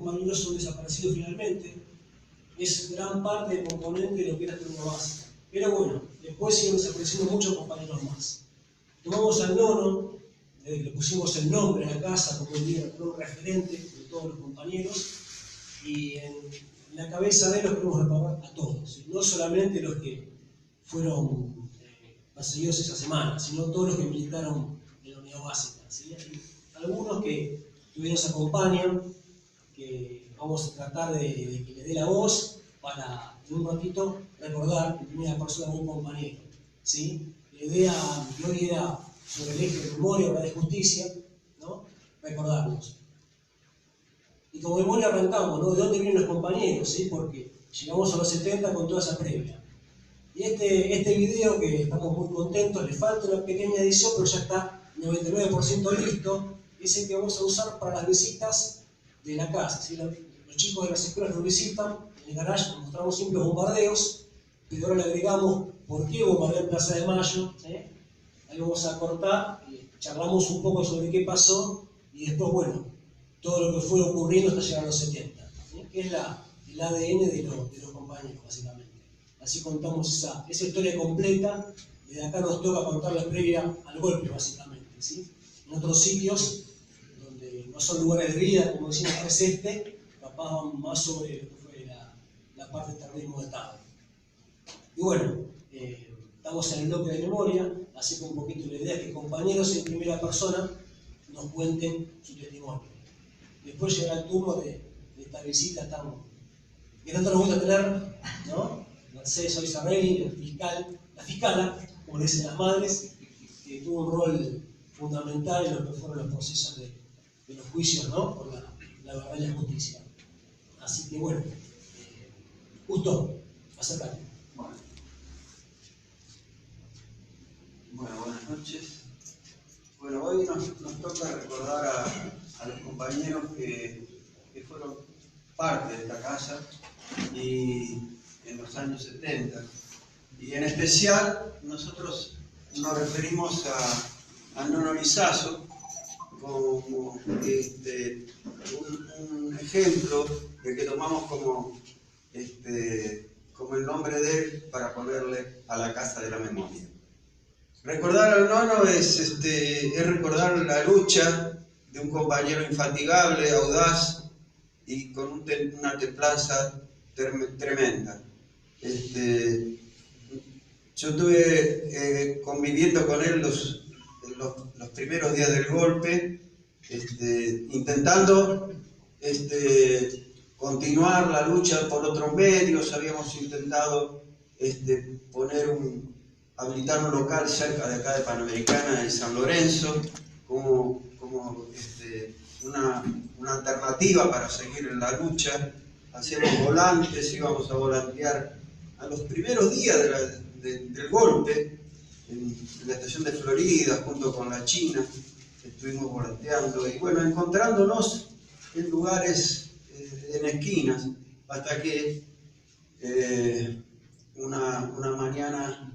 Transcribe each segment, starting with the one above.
compañeros son desaparecidos finalmente. Es gran parte del componente de lo que era Turno Básica. Pero bueno, después siguen desapareciendo muchos compañeros más. Tomamos al nono, le pusimos el nombre a la casa como el nombre referente de todos los compañeros, y en la cabeza de él los queremos recordar a todos, no solamente los que fueron perseguidos esa semana, sino todos los que militaron en la unidad básica. ¿Sí? Algunos que todavía nos acompañan, que vamos a tratar de que le dé la voz para en un ratito recordar en primera persona a un compañero. ¿Sí? La idea que hoy era sobre el eje de memoria, verdad y justicia, ¿no? Recordarnos. Y como memoria arrancamos, ¿no? ¿De dónde vienen los compañeros? ¿Sí? Porque llegamos a los 70 con toda esa previa. Y este video, que estamos muy contentos, le falta una pequeña edición, pero ya está 99% listo, es el que vamos a usar para las visitas de la casa. ¿Sí? Los chicos de las escuelas nos visitan, en el garage les mostramos siempre los bombardeos, pero ahora le agregamos por qué bombardeó en Plaza de Mayo. ¿Sí? Ahí vamos a cortar, charlamos un poco sobre qué pasó, y después, bueno, todo lo que fue ocurriendo hasta llegar a los 70, ¿sí? Que es el ADN de los compañeros, básicamente. Así contamos esa historia completa. Desde acá nos toca contar la previa al golpe, básicamente. ¿Sí? En otros sitios, donde no son lugares de vida, como decimos, es capaz van más sobre lo que fue la parte del terrorismo de Estado. Y bueno, estamos en el bloque de memoria, así que un poquito la idea es que compañeros en primera persona nos cuenten su testimonio. Después llegará el turno de esta visita que tanto nos gusta tener, ¿no? Mercedes Soizarrelli, la fiscala, como le dicen las madres, que tuvo un rol fundamental en lo que fueron los procesos de los juicios, ¿no? Por la verdad y la justicia. Así que bueno, justo, acércate. Bueno, buenas noches. Bueno, hoy nos toca recordar a los compañeros que fueron parte de esta casa y en los años 70. Y en especial nosotros nos referimos a Nono Lizazo como un ejemplo de que tomamos como el nombre de él para ponerle a la Casa de la Memoria. Recordar al Nono es recordar la lucha de un compañero infatigable, audaz y con una templanza tremenda. Yo estuve conviviendo con él los primeros días del golpe, intentando continuar la lucha por otros medios. Habíamos intentado habilitar un local cerca de acá de Panamericana y San Lorenzo como una alternativa para seguir en la lucha. Hacíamos volantes, íbamos a volantear a los primeros días del golpe en la estación de Florida junto con la China. Estuvimos volanteando y bueno, encontrándonos en lugares, en esquinas, hasta que una mañana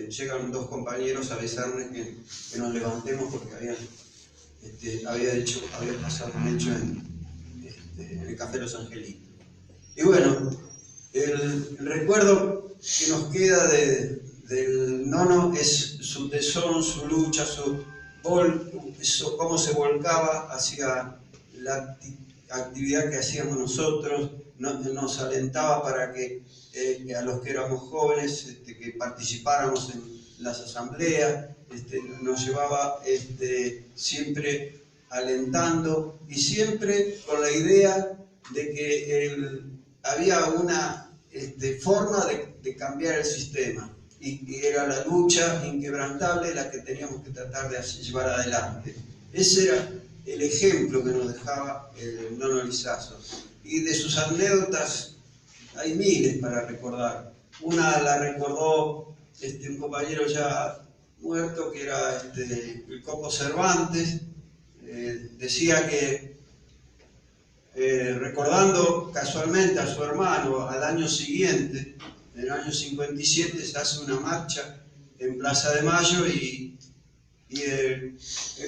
llegan dos compañeros a avisarme que nos levantemos porque había pasado un hecho en el Café Los Angelitos. Y bueno, el recuerdo que nos queda del Nono es su tesón, su lucha, cómo se volcaba hacia la actividad que hacíamos nosotros. Nos alentaba para que a los que éramos jóvenes que participáramos en las asambleas, nos llevaba siempre alentando y siempre con la idea de que había una forma de cambiar el sistema y que era la lucha inquebrantable la que teníamos que tratar de llevar adelante. Ese era el ejemplo que nos dejaba el Nono Lizazo. Y de sus anécdotas hay miles para recordar. Una la recordó un compañero ya muerto, que era el Coco Cervantes. Decía que recordando casualmente a su hermano al año siguiente, en el año 57, se hace una marcha en Plaza de Mayo y Y el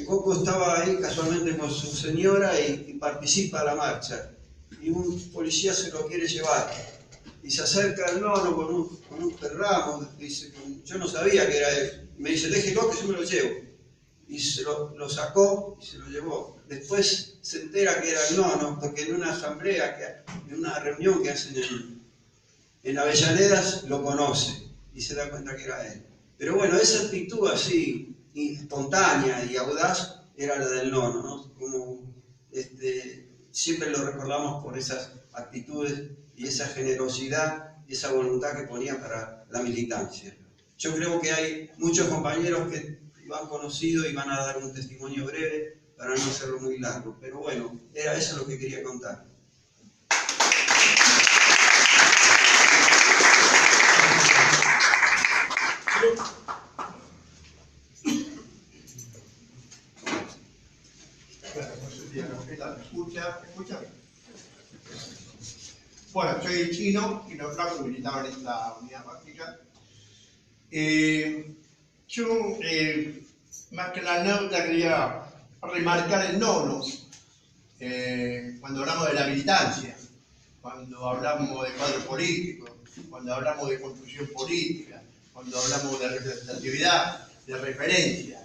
Coco estaba ahí casualmente con su señora y participa a la marcha. Y un policía se lo quiere llevar. Y se acerca al nono con un perramo. Dice, yo no sabía que era él. Y me dice, déjelo que yo me lo llevo. Y se lo sacó y se lo llevó. Después se entera que era el nono, porque en una asamblea, en una reunión que hacen en Avellanedas, lo conoce y se da cuenta que era él. Pero bueno, esa actitud así, espontánea y audaz, era la del nono, ¿no? Como siempre lo recordamos por esas actitudes y esa generosidad y esa voluntad que ponía para la militancia. Yo creo que hay muchos compañeros que lo han conocido y van a dar un testimonio breve para no hacerlo muy largo, pero bueno, era eso lo que quería contar. Bueno, soy chino Flaco, militaba en esta unidad práctica. Yo, más que la anécdota, quería remarcar el nono cuando hablamos de la militancia, cuando hablamos de cuadro político, cuando hablamos de construcción política, cuando hablamos de representatividad, de referencia.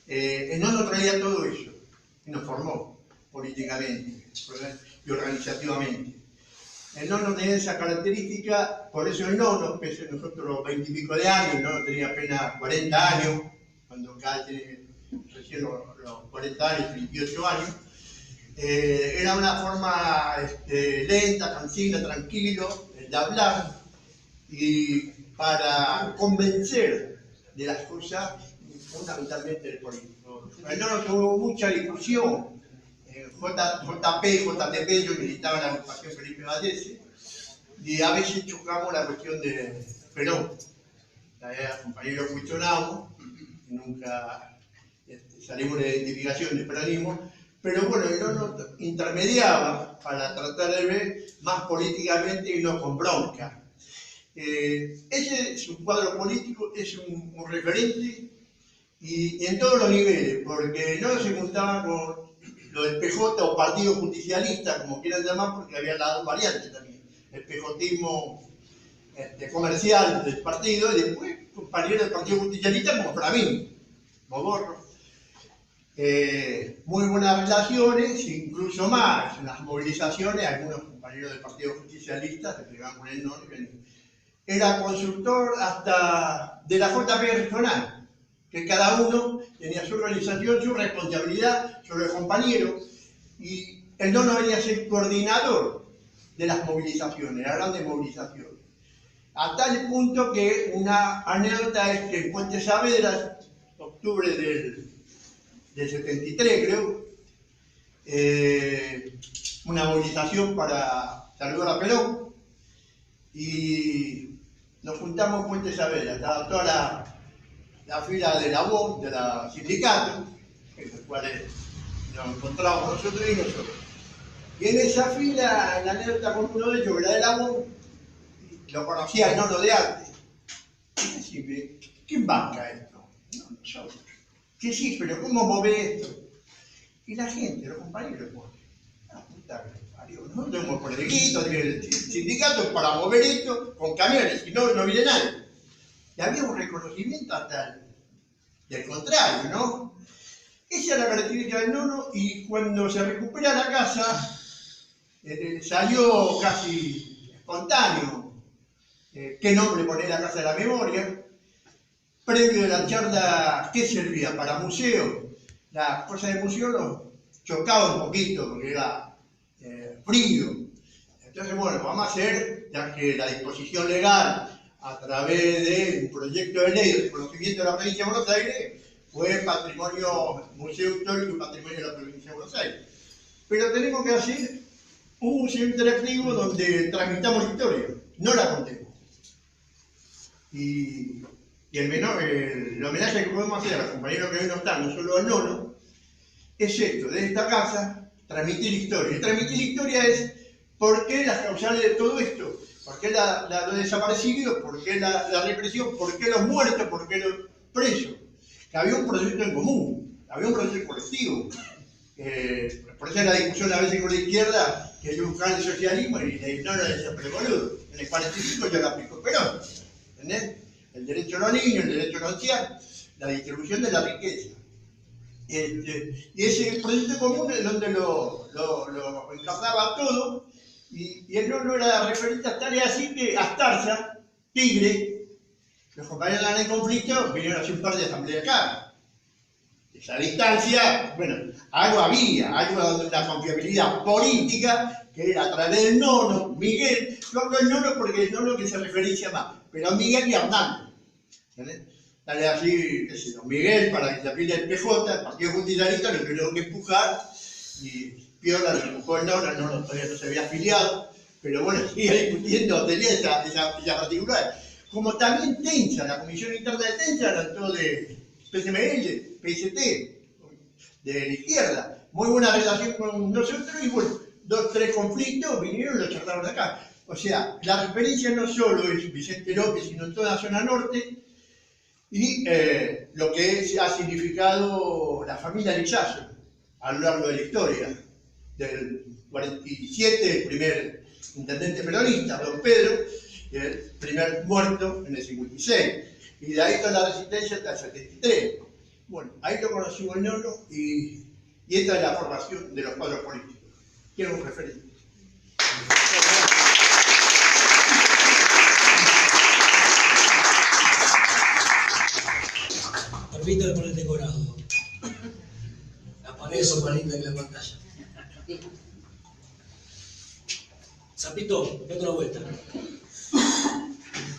El nono traía todo eso y nos formó políticamente y organizativamente. El nono tenía esa característica, por eso el nono, pese a nosotros los 20 y pico de años, el nono tenía apenas 40 años, cuando cada tiene recién los 40 años, 38 años, era una forma lenta, cansina, tranquilo, de hablar, y para convencer de las cosas, fundamentalmente el político. El nono tuvo mucha discusión. JP y JTP, yo militaba en la agrupación Felipe Vallese, y a veces chocamos la cuestión de Perón. Era compañero cuestionamos, nunca salimos de la identificación del peronismo, pero bueno, el nono intermediaba para tratar de ver más políticamente y no con bronca. Ese es un cuadro político, es un referente, y en todos los niveles, porque no se juntaba con lo del PJ o Partido Justicialista, como quieran llamar, porque había las dos variantes también. El PJismo comercial del partido, y después compañeros del Partido Justicialista como Flamín, Mogorro. Muy buenas relaciones, incluso más en las movilizaciones, algunos compañeros del Partido Justicialista se pegaban con el nono y venían. Era consultor hasta de la JP regional, que cada uno tenía su organización, su responsabilidad sobre el compañero, y el nono venía a ser coordinador de las movilizaciones, las grandes movilizaciones. A tal punto que una anécdota es que en Puente Saavedra, octubre del 73 creo, una movilización para saludar a Perón, y nos juntamos en Puente Saavedra, estaba toda la fila de la UOM, de la sindicato, en los cuales nos encontramos nosotros y nosotros. Y en esa fila, en la anécdota con uno de ellos, que era de la UOM, lo conocía el nono de antes. Y decime, ¿quién banca esto? No, nosotros. Que sí, pero ¿cómo mueve esto? Y la gente, los compañeros, la puta que parió, no tenemos por el grito, el sindicato para mover esto con camiones, si no, no viene nadie. Y había un reconocimiento hasta del contrario, ¿no? Esa es la característica del nono, y cuando se recupera la casa, salió casi espontáneo qué nombre poner a la Casa de la Memoria. Previo de la charla, ¿qué servía? Para museo. La cosa de museo nos chocaba un poquito porque era frío. Entonces, bueno, vamos a hacer, ya que la disposición legal a través de un proyecto de ley de reconocimiento de la provincia de Buenos Aires fue patrimonio, museo histórico y patrimonio de la provincia de Buenos Aires. Pero tenemos que hacer un museo interactivo donde transmitamos la historia, no la contemos. Y el homenaje que podemos hacer a los compañeros que hoy no están, no solo al nono, es esto, desde esta casa, transmitir historia. Y transmitir historia es por qué las causales de todo esto, por qué los desaparecidos, por qué la represión, por qué los muertos, por qué los presos. que había un proyecto en común, había un proyecto colectivo. Por eso la discusión a veces con la izquierda, que yo buscaba el socialismo y no lo decía, pero boludo, en el 45 yo lo aplico Perón, ¿entendés? El derecho a los niños, el derecho a ancianos, la distribución de la riqueza. Y ese proyecto común es donde lo encarnaba todo, y el no era referente a tareas así que Astarza, Tigre, los compañeros en el conflicto vinieron a hacer un par de asambleas acá. Esa distancia, bueno, algo había, algo de una confiabilidad política que era a través del nono, Miguel, yo hablo del nono porque el nono que se referencia más, pero Miguel y Hernando. Dale así, qué sé yo, Miguel para que se afile el PJ, el Partido Justicialista, lo tuvieron que empujar, y Piola lo empujó el nono todavía no se había afiliado, pero bueno, sigue discutiendo, tenía esa particular. Como también Tensa, la Comisión Interna de Tensa, la entró de PSML, PST, de la izquierda. Muy buena relación con nosotros y bueno, 2 o 3 conflictos vinieron y lo charlaron acá. O sea, la referencia no solo es Vicente López, sino toda la zona norte y lo que ha significado la familia Lizazo a lo largo de la historia. Del 47, el primer intendente peronista, don Pedro, y el primer muerto en el 56. Y de ahí toda la resistencia hasta el 73. Bueno, ahí lo conocimos el nono y esta es la formación de los cuadros políticos. Quiero un referente. Permítame poner decorado. La pared son más lindas que la pantalla. Zapito, date una vuelta.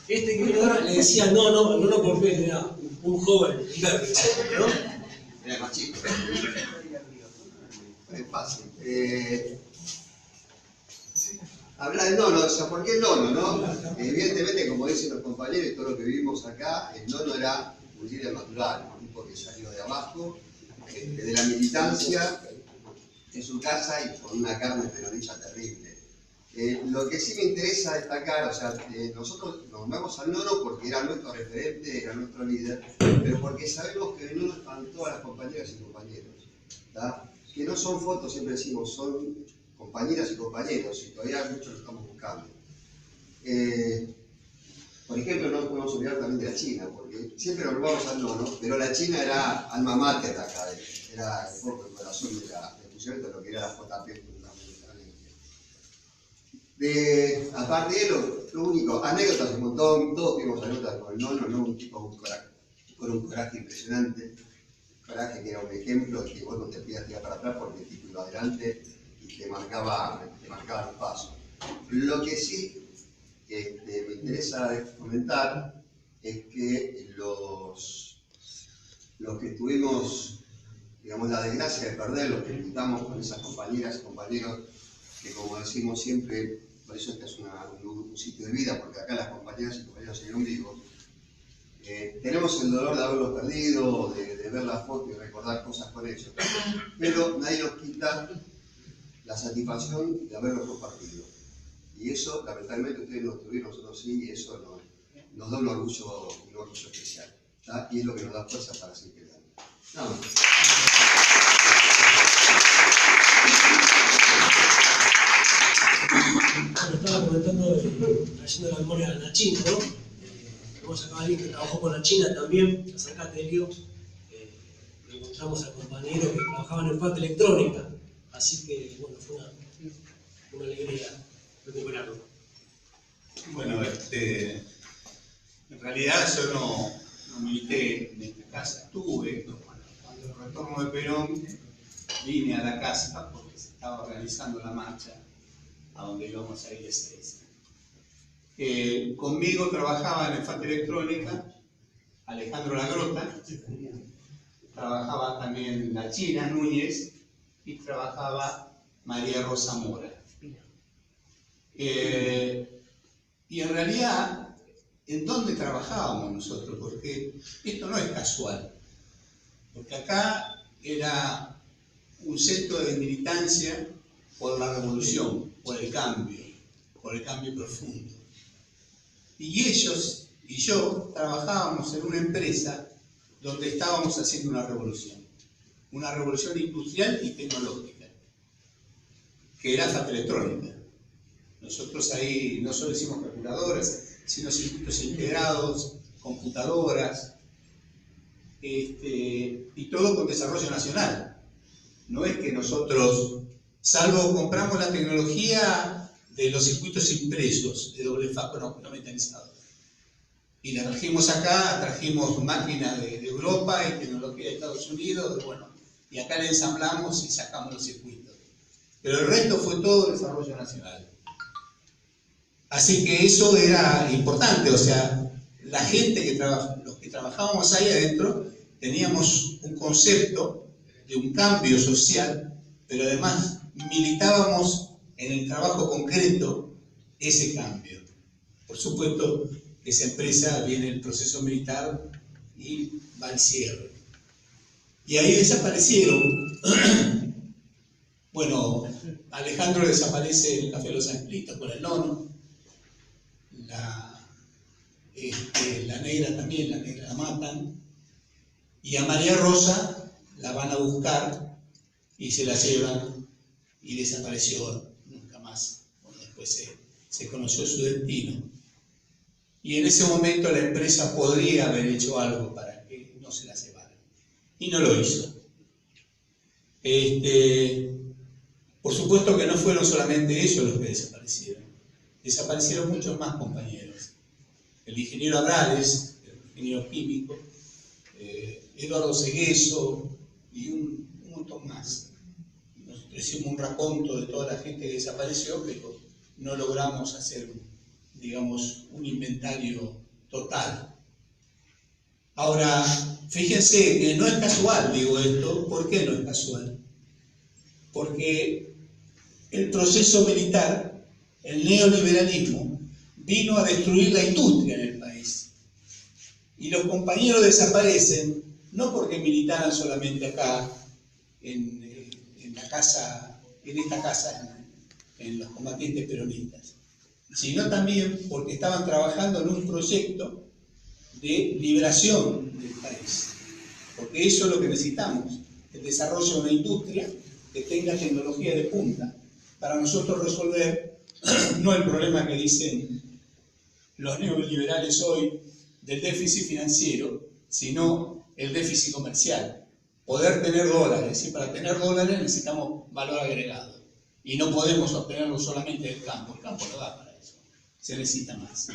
Este que vino ahora le decía no porque era un joven verde, ¿no? Era más chico. Es fácil. Habla del nono, o sea, ¿por qué el nono, no? Evidentemente, como dicen los compañeros y todo lo que vivimos acá, el nono era un líder natural, un tipo que salió de abajo, de la militancia, en su casa y con una carne peronista terrible. Lo que sí me interesa destacar, o sea, nosotros nos vamos al nono porque era nuestro referente, era nuestro líder, pero porque sabemos que el nono están todas las compañeras y compañeros, ¿tá? Que no son fotos, siempre decimos, son compañeras y compañeros, y todavía muchos lo estamos buscando. Por ejemplo, no podemos olvidar también de la China, porque siempre nos vamos al nono, pero la China era alma mater de acá, era el foco, el corazón de de lo que era la JP fundamentalmente. Aparte de lo único, anécdotas un montón, todos tuvimos anécdotas con el nono, ¿no? Un tipo con un coraje impresionante, coraje que era un ejemplo que vos no te podías tirar para atrás porque el tipo iba adelante y te marcaba los pasos. Lo que sí me interesa comentar es que los que tuvimos, digamos, la desgracia de perder, los que militamos con esas compañeras y compañeros, que como decimos siempre, por eso este es un sitio de vida, porque acá las compañeras y compañeros siguen vivos, tenemos el dolor de haberlos perdido, de ver la foto y recordar cosas con ellos, pero nadie nos quita la satisfacción de haberlos compartido. Y eso, lamentablemente, ustedes no tuvieron, nosotros sí, y eso nos da un orgullo especial, ¿tá? Y es lo que nos da fuerza para seguir peleando. Nada más. Bueno, estaba comentando, trayendo la memoria a la China, ¿no? Tenemos acá a alguien que trabajó con la China también, acércate, Elio. Encontramos al compañero que trabajaba en el FAT Electrónica, así que, bueno, fue una alegría recuperarlo. Bueno, en realidad yo no milité en esta casa, estuve, cuando el retorno de Perón vine a la casa porque se estaba organizando la marcha a donde íbamos a ir ese día. Conmigo trabajaba en el FAT Electrónica Alejandro Lagrota, trabajaba también la China Núñez y trabajaba María Rosa Mora. Y en realidad, ¿en dónde trabajábamos nosotros? Porque esto no es casual, porque acá era un centro de militancia por la revolución, por el cambio profundo. Y ellos y yo trabajábamos en una empresa donde estábamos haciendo una revolución industrial y tecnológica, que era Fat Electrónica. Nosotros ahí no solo hicimos calculadoras, sino circuitos integrados, computadoras, y todo con desarrollo nacional. No es que nosotros, salvo compramos la tecnología de los circuitos impresos de doble faz, no metalizados, y la trajimos acá, trajimos máquinas de Europa y tecnología de Estados Unidos, y acá le ensamblamos y sacamos los circuitos. Pero el resto fue todo desarrollo nacional. Así que eso era importante, o sea, la gente que los que trabajábamos ahí adentro, teníamos un concepto de un cambio social, pero además militábamos en el trabajo concreto ese cambio. Por supuesto, esa empresa viene el proceso militar y va al cierre. Y ahí desaparecieron. Bueno, Alejandro desaparece el Café de los Anglitos con el nono. La negra también, la negra la matan. Y a María Rosa la van a buscar y se la llevan y desapareció nunca más. Bueno, después se conoció su destino. Y en ese momento la empresa podría haber hecho algo para que no se la llevaran. Y no lo hizo. Por supuesto que no fueron solamente ellos los que desaparecieron. Desaparecieron muchos más compañeros. El ingeniero Abrales, el ingeniero químico, Eduardo Segueso y un montón más. Nosotros hicimos un raconto de toda la gente que desapareció, pero no logramos hacer, digamos, un inventario total. Ahora, fíjense que no es casual, digo esto. ¿Por qué no es casual? Porque el proceso militar, el neoliberalismo, vino a destruir la industria en el país. Y los compañeros desaparecen no porque militaran solamente acá, en esta casa, en los combatientes peronistas, sino también porque estaban trabajando en un proyecto de liberación del país. Porque eso es lo que necesitamos, el desarrollo de una industria que tenga tecnología de punta, para nosotros resolver no el problema que dicen los neoliberales hoy del déficit financiero, sino el déficit comercial. Poder tener dólares, y para tener dólares necesitamos valor agregado. Y no podemos obtenerlo solamente del campo, el campo no da para eso, se necesita más.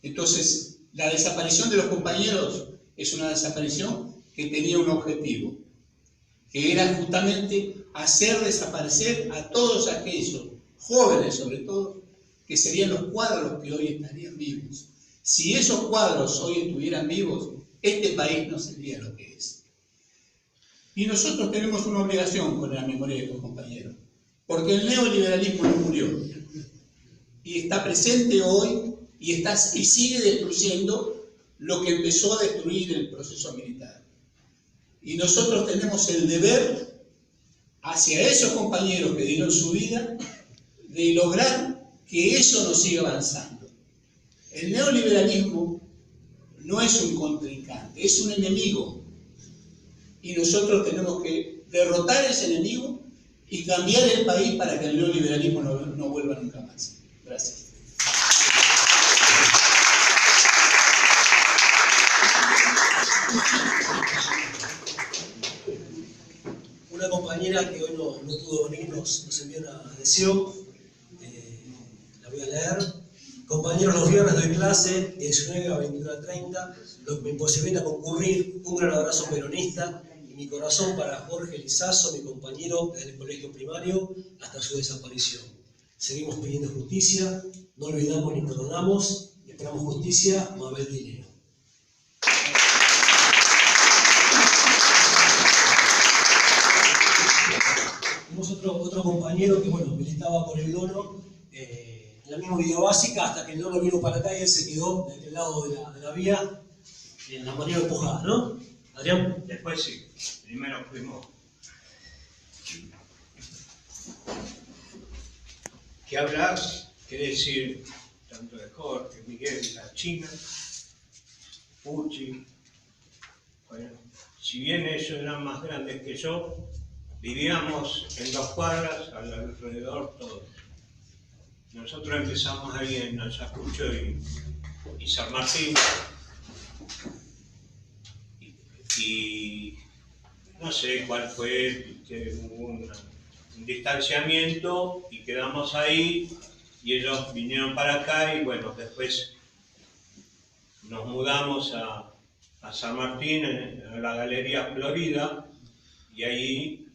Entonces, la desaparición de los compañeros es una desaparición que tenía un objetivo, que era justamente hacer desaparecer a todos aquellos, jóvenes sobre todo, que serían los cuadros que hoy estarían vivos. Si esos cuadros hoy estuvieran vivos, este país no sería lo que es. Y nosotros tenemos una obligación con la memoria de estos compañeros, porque el neoliberalismo no murió, y está presente hoy, y sigue destruyendo lo que empezó a destruir el proceso militar. Y nosotros tenemos el deber hacia esos compañeros que dieron su vida, de lograr que eso no siga avanzando. El neoliberalismo no es un contrincante, es un enemigo. Y nosotros tenemos que derrotar a ese enemigo y cambiar el país para que el neoliberalismo no vuelva nunca más. Gracias. Una compañera que hoy no pudo venir nos envió una adhesión, la voy a leer. Compañeros, los viernes doy clase de 19 a 21:30, lo que me imposibilita concurrir. Un gran abrazo peronista y mi corazón para Jorge Lizazo, mi compañero desde el colegio primario hasta su desaparición. Seguimos pidiendo justicia, no olvidamos ni perdonamos, esperamos justicia, Mabel Dinero. Tenemos otro compañero que, militaba por el nono, en la misma unidad básica, hasta que el nono vino para acá y él se quedó de aquel lado de la vía, en la manera empujada, ¿no? Adrián. Después sí, primero fuimos. ¿Qué hablar? Quiere decir tanto de Jorge, Miguel, la China, Pucci, Bueno, si bien ellos eran más grandes que yo, vivíamos en 2 cuadras alrededor todos. Nosotros empezamos ahí en Ayacucho y San Martín. Y no sé cuál fue, que hubo un distanciamiento y quedamos ahí y ellos vinieron para acá y bueno, después nos mudamos a San Martín, a la Galería Florida, y ahí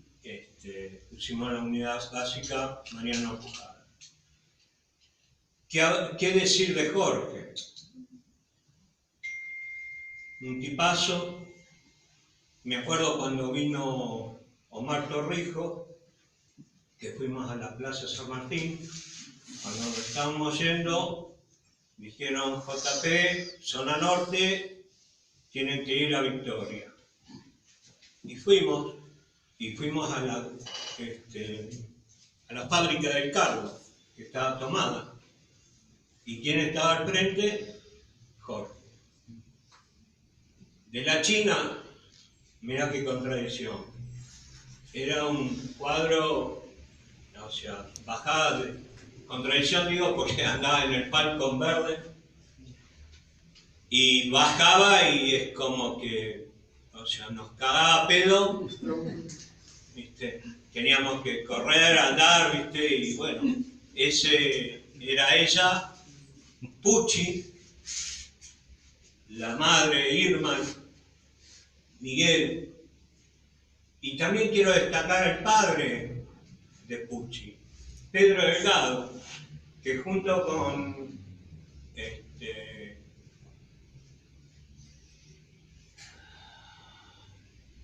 pusimos la unidad básica Mariano Pujada. ¿Qué decir de Jorge? Un tipazo. Me acuerdo cuando vino Omar Torrijos, que fuimos a la Plaza San Martín, cuando estábamos yendo, dijeron: JP, zona norte, tienen que ir a Victoria. Y fuimos a la fábrica del cargo, que estaba tomada. ¿Y quién estaba al frente? Jorge. De la China, mirá qué contradicción. Era un cuadro, o sea, bajada de contradicción, digo, porque andaba en el Falcon verde y bajaba y es como que, o sea, nos cagaba a pedo, ¿viste? Teníamos que correr, andar, ¿viste? Y bueno, ese era ella, Pucci, la madre Irma, Miguel, y también quiero destacar al padre de Pucci, Pedro Delgado, que junto con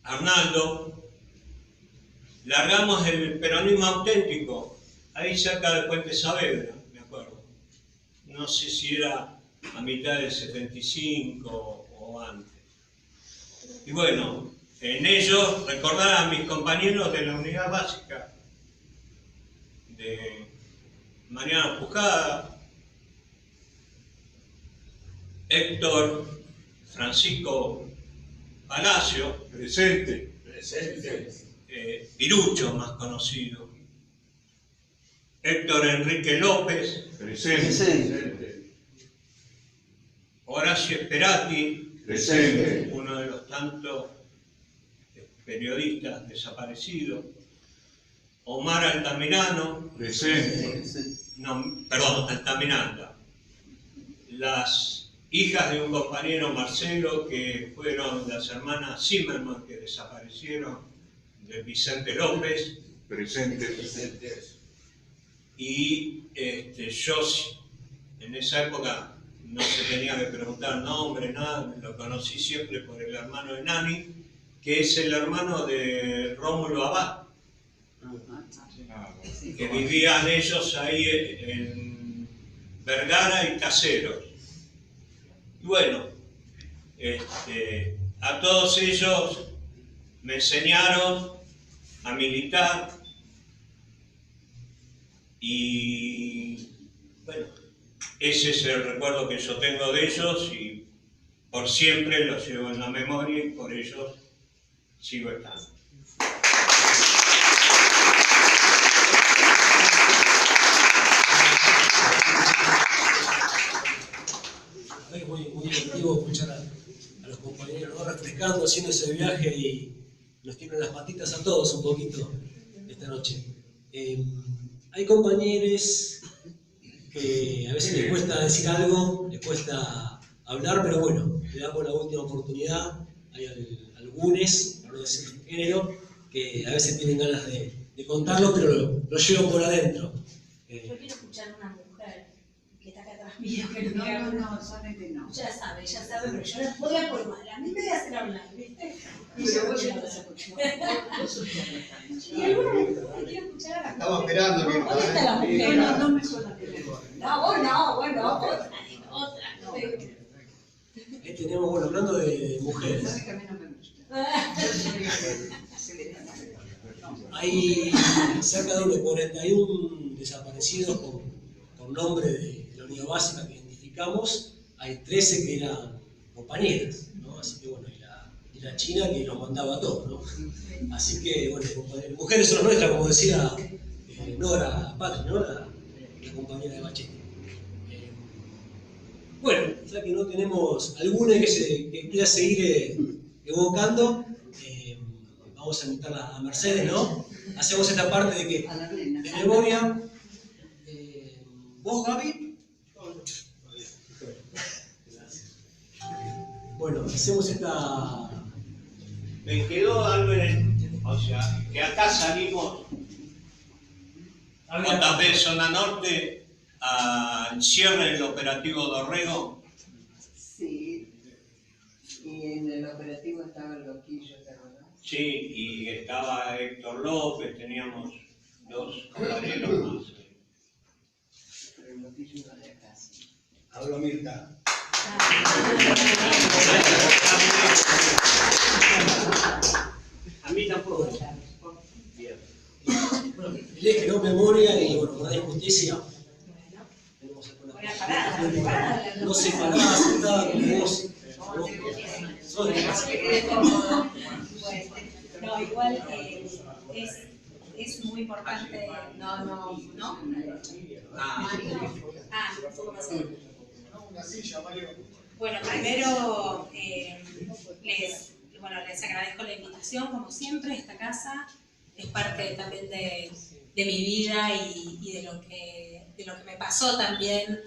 Arnaldo largamos el peronismo auténtico, ahí cerca del Puente Saavedra, me acuerdo. No sé si era a mitad del 75 o antes. Y bueno, en ellos recordar a mis compañeros de la unidad básica, de Mariano Pujada, Héctor Francisco Palacio, Presente. Pirucho más conocido, Héctor Enrique López, Presente. Horacio Esperati, Presente. uno de los tantos periodistas desaparecidos, Omar Altamirano, Presente. Altamiranda, las hijas de un compañero, Marcelo, que fueron las hermanas Zimmerman, que desaparecieron, de Vicente López. Presente. Y yo, en esa época, no se tenía que preguntar nombre, nada, lo conocí siempre por el hermano de Nani, que es el hermano de Rómulo Abad, que vivían ellos ahí en Vergara y Caseros. Y bueno, a todos ellos me enseñaron a militar y bueno, ese es el recuerdo que yo tengo de ellos y por siempre los llevo en la memoria y por ellos sigo estando. Es muy divertido escuchar a los compañeros, ¿no? Refrescando, haciendo ese viaje y nos tienen las patitas a todos un poquito esta noche. Hay compañeros que a veces les cuesta decir algo, les cuesta hablar, pero bueno, le damos la última oportunidad. Hay algunos, para no decir género, que a veces tienen ganas de contarlo, pero lo llevan por adentro. Yo quiero escuchar a una mujer que está acá atrás mío, que No, solamente no. ya sabe, pero yo la voy a formar. A mí me voy a hacer hablar, ¿viste? Y Pero yo vos voy ya a vas a escuchar. Y alguna mujer que quiero escuchar a la Estamos mujer. esperando que. ¿Dónde está la mujer? No me suena que No, vos no, bueno, otra. Ahí tenemos, bueno, hablando de mujeres. sabe que a mí no me gusta. Se le da la- Hay cerca de unos 41 desaparecidos con nombre de la unidad básica que identificamos. Hay 13 que eran compañeras, ¿no? Así que bueno, y la china que nos mandaba todo, ¿no? Así que, bueno, mujeres son nuestras, como decía Nora Patri, ¿no? La compañera de Bachetti. Bueno, ya que no tenemos alguna que quiera seguir evocando, vamos a invitarla a Mercedes, ¿no? Hacemos esta parte de memoria. ¿Vos, Gaby? Bueno, hacemos esta... Me quedó algo en el... O sea, que acá salimos, ¿cuántas veces zona norte, al cierre del operativo Dorrego? Sí. Y en el operativo estaba el Loquillo, ¿te acordás? Sí, y estaba Héctor López, teníamos 2 compañeros más. Pero el Loquillo no era acá. Hablo Mirta. A mí tampoco. Bien. Bueno, les quedó memoria y, bueno, con la justicia. Buena parada. No se paraba, sentada como vos. No, igual es muy importante. No. ¿Cómo hacer? Bueno, primero les agradezco la invitación, como siempre. Esta casa es parte también de mi vida y de lo que me pasó también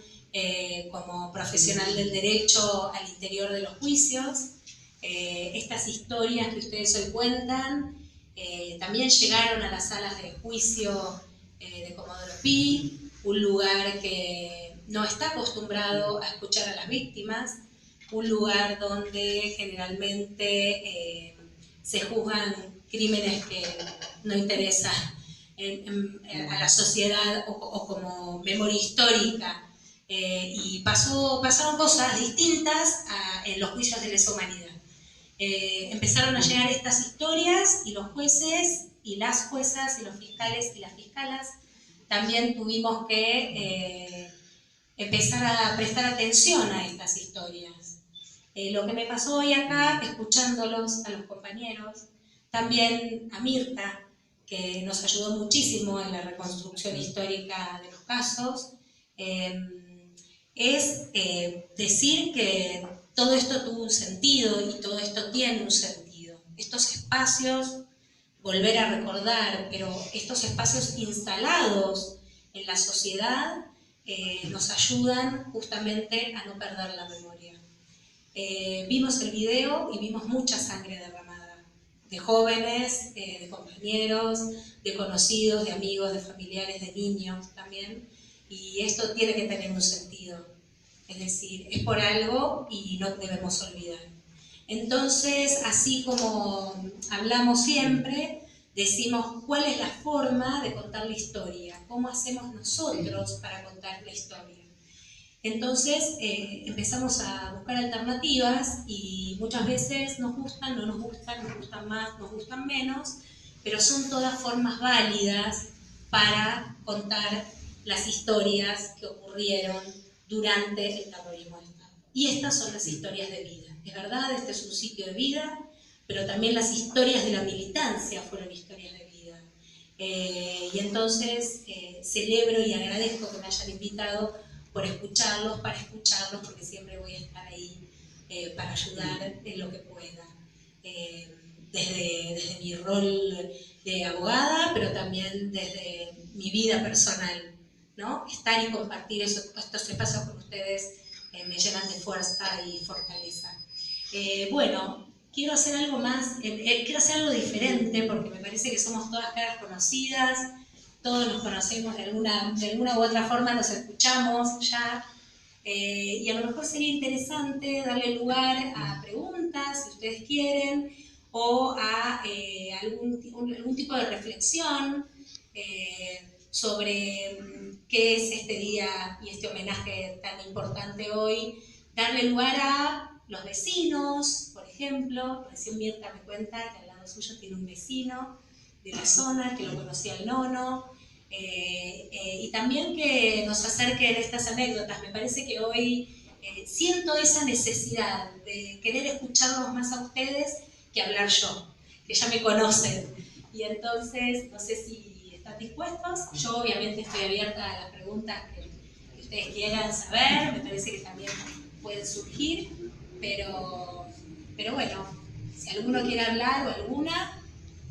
como profesional del derecho al interior de los juicios. Estas historias que ustedes hoy cuentan también llegaron a las salas de juicio de Comodoro Pi, un lugar que no está acostumbrado a escuchar a las víctimas, un lugar donde generalmente se juzgan crímenes que no interesan a la sociedad o como memoria histórica. Y pasaron cosas distintas en los juicios de lesa humanidad. Empezaron a llegar estas historias y los jueces y las juezas y los fiscales y las fiscalas también tuvimos que empezar a prestar atención a estas historias. Lo que me pasó hoy acá, escuchándolos a los compañeros, también a Mirta, que nos ayudó muchísimo en la reconstrucción histórica de los casos, es decir que todo esto tuvo un sentido y todo esto tiene un sentido. Estos espacios, volver a recordar, pero estos espacios instalados en la sociedad nos ayudan justamente a no perder la memoria. Vimos el video y vimos mucha sangre derramada, de jóvenes, de compañeros, de conocidos, de amigos, de familiares, de niños también, y esto tiene que tener un sentido, es decir, es por algo y no debemos olvidar. Entonces, así como hablamos siempre, decimos cuál es la forma de contar la historia, cómo hacemos nosotros para contar la historia. Entonces empezamos a buscar alternativas y muchas veces nos gustan, no nos gustan más, nos gustan menos, pero son todas formas válidas para contar las historias que ocurrieron durante el terrorismo de Estado. Y estas son las historias de vida. Es verdad, este es un sitio de vida, pero también las historias de la militancia fueron historias de vida. Y entonces celebro y agradezco que me hayan invitado por escucharlos, para escucharlos, porque siempre voy a estar ahí para ayudar en lo que pueda. Desde mi rol de abogada, pero también desde mi vida personal, ¿no? Estar y compartir estos espacios con ustedes me llenan de fuerza y fortaleza. Bueno, quiero hacer algo más, quiero hacer algo diferente, porque me parece que somos todas caras conocidas, todos nos conocemos de alguna u otra forma, nos escuchamos ya, y a lo mejor sería interesante darle lugar a preguntas, si ustedes quieren, o a algún tipo de reflexión sobre qué es este día y este homenaje tan importante hoy, darle lugar a los vecinos, por ejemplo. Recién Mirta me cuenta que al lado suyo tiene un vecino de la zona, que lo conocía el nono, y también que nos acerquen estas anécdotas. Me parece que hoy siento esa necesidad de querer escucharlos más a ustedes, que hablar yo, que ya me conocen. Y entonces, no sé si están dispuestos. Yo obviamente estoy abierta a las preguntas que ustedes quieran saber, me parece que también pueden surgir, pero bueno, si alguno quiere hablar o alguna.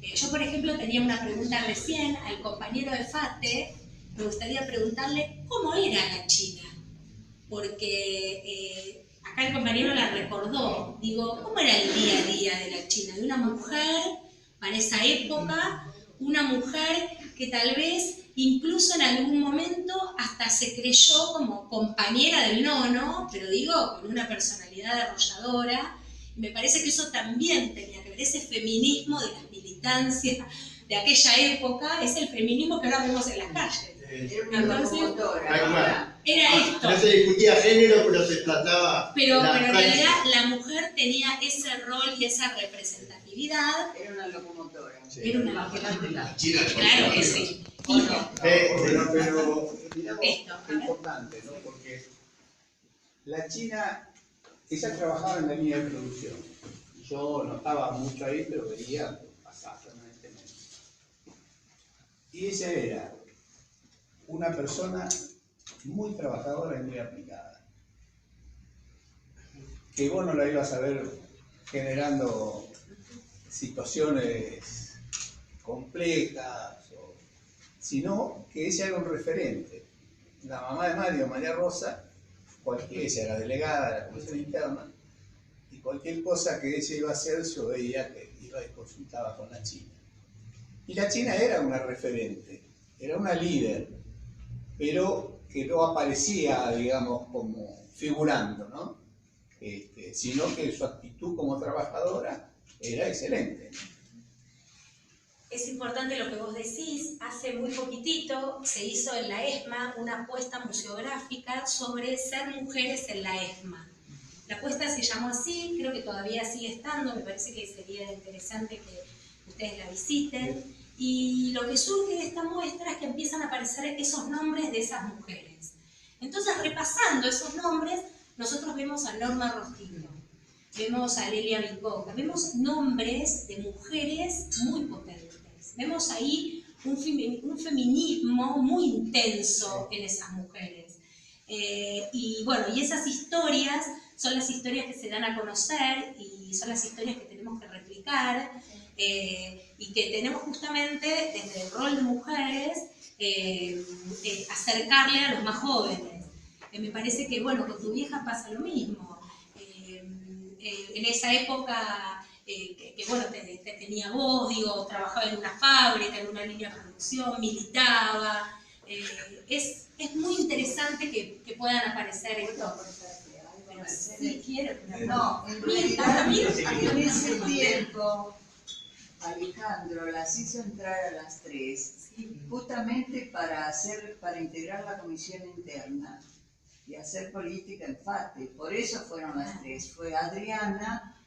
Yo, por ejemplo, tenía una pregunta recién al compañero de FATE. Me gustaría preguntarle cómo era la China, porque acá el compañero la recordó. Digo, ¿cómo era el día a día de la China? De una mujer, para esa época, una mujer que tal vez incluso en algún momento hasta se creyó como compañera del nono, pero digo, con una personalidad arrolladora. Y me parece que eso también tenía que ver, ese feminismo de las militancias de aquella época, es el feminismo que ahora vemos en las calles. Era una Entonces, locomotora. era esto. No se discutía género, pero se trataba. Pero la en práctica. realidad la mujer tenía ese rol y esa representatividad. Era una locomotora. Era una La China es Claro que sí. Pero miramos Esto, lo importante, ¿no? Porque la China, ella trabajaba en la línea de producción. Yo no estaba mucho ahí, pero veía pasar permanentemente. Y ella era una persona muy trabajadora y muy aplicada. Que vos no la ibas a ver generando situaciones complejas, sino que ella era un referente. La mamá de Mario, María Rosa, ella era delegada de la Comisión Interna, y cualquier cosa que ella iba a hacer, yo veía que iba y consultaba con la China. Y la China era una referente, era una líder, pero que no aparecía, digamos, como figurando, ¿no? Sino que su actitud como trabajadora era excelente. Es importante lo que vos decís. Hace muy poquitito se hizo en la ESMA una apuesta museográfica sobre ser mujeres en la ESMA. La apuesta se llamó así, creo que todavía sigue estando, me parece que sería interesante que ustedes la visiten. Y lo que surge de esta muestra es que empiezan a aparecer esos nombres de esas mujeres. Entonces, repasando esos nombres, nosotros vemos a Norma Rostino, vemos a Lelia Vicoca, vemos nombres de mujeres muy potentes. Vemos ahí un feminismo muy intenso en esas mujeres. Y bueno, y esas historias son las historias que se dan a conocer y son las historias que tenemos que replicar y que tenemos justamente desde el rol de mujeres acercarle a los más jóvenes. Me parece que, bueno, con tu vieja pasa lo mismo. En esa época que bueno, tenía voz, digo, trabajaba en una fábrica, en una línea de producción, militaba. Es muy interesante que puedan aparecer estos. Bueno, sí, quiero. No, en realidad, en ese tiempo, Alejandro las hizo entrar a las tres, justamente para integrar la comisión interna y hacer política en FATE. Por eso fueron las tres. Fue Adriana,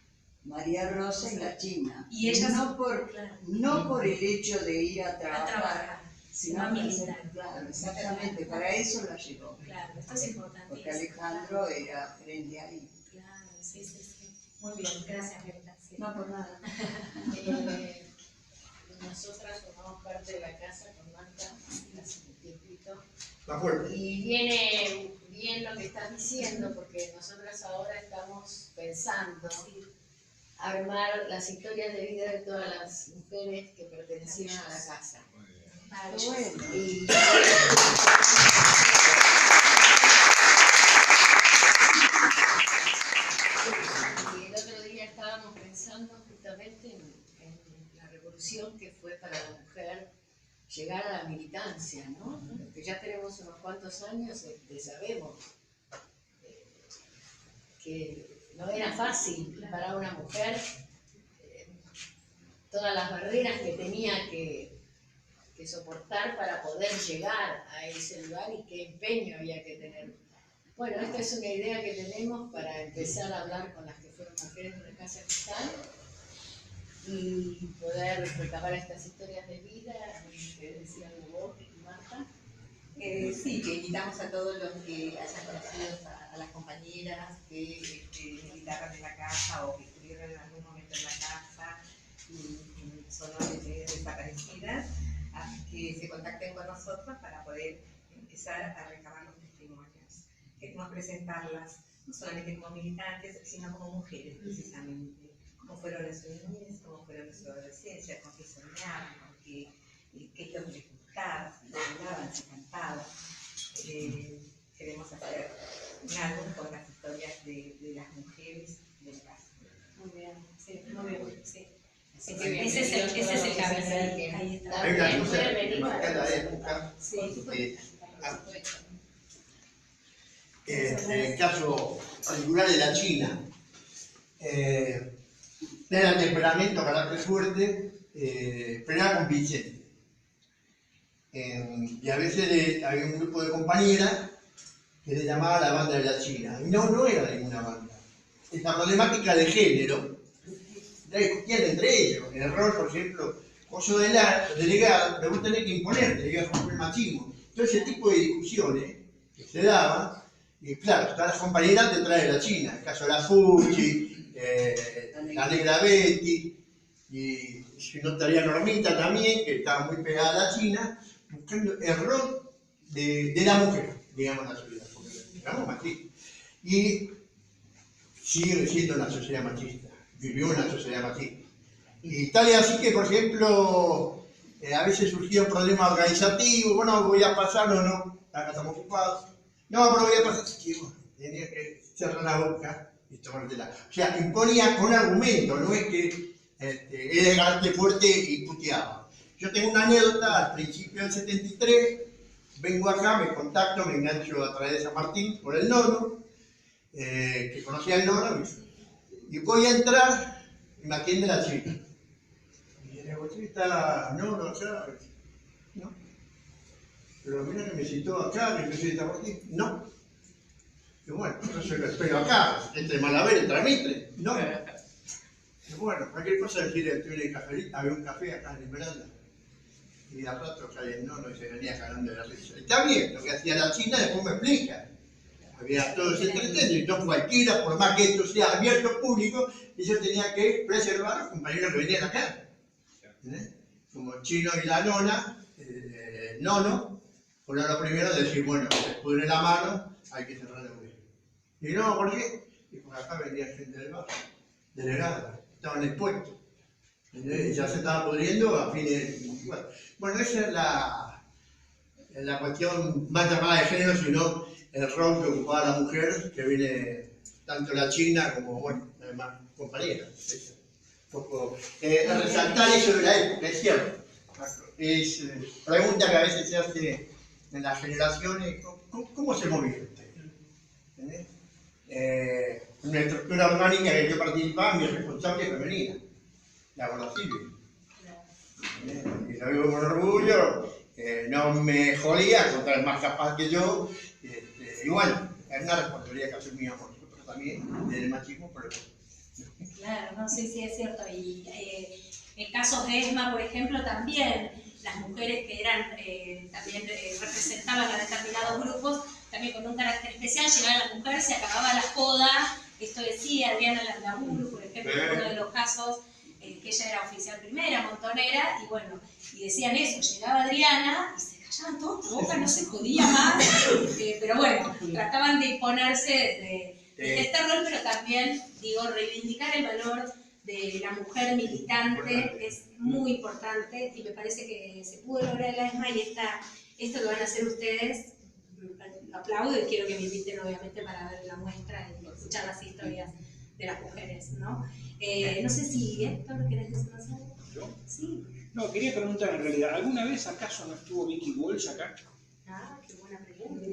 María Rosa y la China. Y ellas, no por el hecho de ir a trabajar, trabajar sino a para militar. hacer, claro, exactamente, para eso la llevó. Claro, esto es importante. Porque Alejandro era frente ahí. Claro, sí. Muy bien, gracias, Berta. Sí. No por nada. Nosotras formamos parte de la casa con Marta hace un tiempito. Más Y viene bien lo que estás diciendo, porque nosotras ahora estamos pensando armar las historias de vida de todas las mujeres que pertenecían a la casa. Bueno. Y el otro día estábamos pensando justamente en la revolución que fue para la mujer llegar a la militancia, ¿no? Que ya tenemos unos cuantos años, sabemos que no era fácil para una mujer, todas las barreras que tenía que soportar para poder llegar a ese lugar y qué empeño había que tener. Bueno, esta es una idea que tenemos para empezar a hablar con las que fueron mujeres de la Casa Cristal y poder recabar estas historias de vida que decían vos, Marta. Sí, que invitamos a todos los que hayan conocido a las compañeras que militaron en la casa o que estuvieron en algún momento en la casa y son hoy desaparecidas, así que se contacten con nosotros para poder empezar a recabar los testimonios. Queremos presentarlas no solamente como militantes, sino como mujeres precisamente, cómo fueron en su niñez, cómo fueron en su adolescencia, con qué soñaban, con qué es lo que les gustaba, si bailaban, si cantaban. Queremos hacer un álbum con las historias de las mujeres de la casa. Muy bien, sí, muy bien, sí. Así que Ese es el cabeza, ahí está. Hay una También cosa pueden que venir marca para la época, Sí. en el caso particular de la China, era temperamento, carácter fuerte, pero era convincente. Y a veces había un grupo de compañeras que le llamaba la banda de la China. Y no era ninguna banda. Esta problemática de género la discutían entre ellos. En el rol, por ejemplo, vos sos delegado, pero vos tenés que imponerte, debías romper el machismo. Todo ese tipo de discusiones que se daban, y claro, todas las compañeras detrás de la China. El caso de la Fuchi, la Negra Betty, y si no estaría Normita también, que estaba muy pegada a la China, buscando el rol de la mujer, digamos, en la sociedad, porque éramos machistas. Y sigue siendo una sociedad machista, vivió una sociedad machista. Y tal es así que, por ejemplo, a veces surgía un problema organizativo, bueno, voy a pasar o no, acá estamos ocupados. No, pero voy a pasar, sí, bueno, tenía que cerrar la boca y tomártela. O sea, imponía con argumento, no es que era el carácter fuerte y puteaba. Yo tengo una anécdota, al principio del 73, vengo acá, me contacto, me engancho a través de San Martín por el nono, que conocía el nono, y voy a entrar y me atiende la chica. Y le digo, ¿usted está nono acá? No. Pero mira que me citó acá, que yo soy de San Martín. No. Y bueno, entonces lo espero acá, entre Malaber, entre Mitre. No. Y bueno, cualquier cosa decirle, estoy en el café, había un café acá en Esmeralda. Y a rato cae el nono y se venía cagando de la risa. Está bien, lo que hacía la China después me explica. Había todo ese entretenimiento, y no cualquiera, por más que esto sea abierto público, ellos tenían que preservar a los compañeros que venían acá. Como Chino y la nona, nono, fueron los primeros a decir, bueno, se pudre la mano, hay que cerrar el hueso. Y no, ¿por qué? Y por acá venía gente del barrio, delegada, estaban expuestos. Ya se estaba pudriendo a fines. Bueno, esa es la cuestión más llamada de género, sino el rol que ocupaba la mujer, que viene tanto la China como, bueno, además, compañeras. Un poco resaltar eso de la época, es cierto. Es pregunta que a veces se hace en las generaciones, ¿cómo se movía usted? En una estructura orgánica que yo participaba, mi responsable es femenina, la Guardia Civil. Y lo digo con orgullo, no me jodía, contra el más capaz que yo. Y bueno, es una responsabilidad que asumíamos nosotros también, del machismo, pero... Claro, no, sí, es cierto. Y en casos de ESMA, por ejemplo, también las mujeres que eran, también representaban a determinados grupos, también con un carácter especial, llegaba la mujer, se acababa la joda, esto decía Adriana Landaburu, por ejemplo, en uno de los casos, que ella era oficial primera, montonera, y bueno, y decían eso, llegaba Adriana y se callaban todos la boca, no se jodía más, pero bueno, trataban de imponerse de este rol, pero también, digo, reivindicar el valor de la mujer militante es muy importante y me parece que se pudo lograr en la ESMA y esto lo van a hacer ustedes, lo aplaudo y quiero que me inviten obviamente para ver la muestra y escuchar las historias de las mujeres, ¿no? No sé si, Héctor, ¿querés decirnos algo? ¿Yo? Sí. No, quería preguntar en realidad, ¿alguna vez acaso no estuvo Vicky Walsh acá? Ah, qué buena pregunta.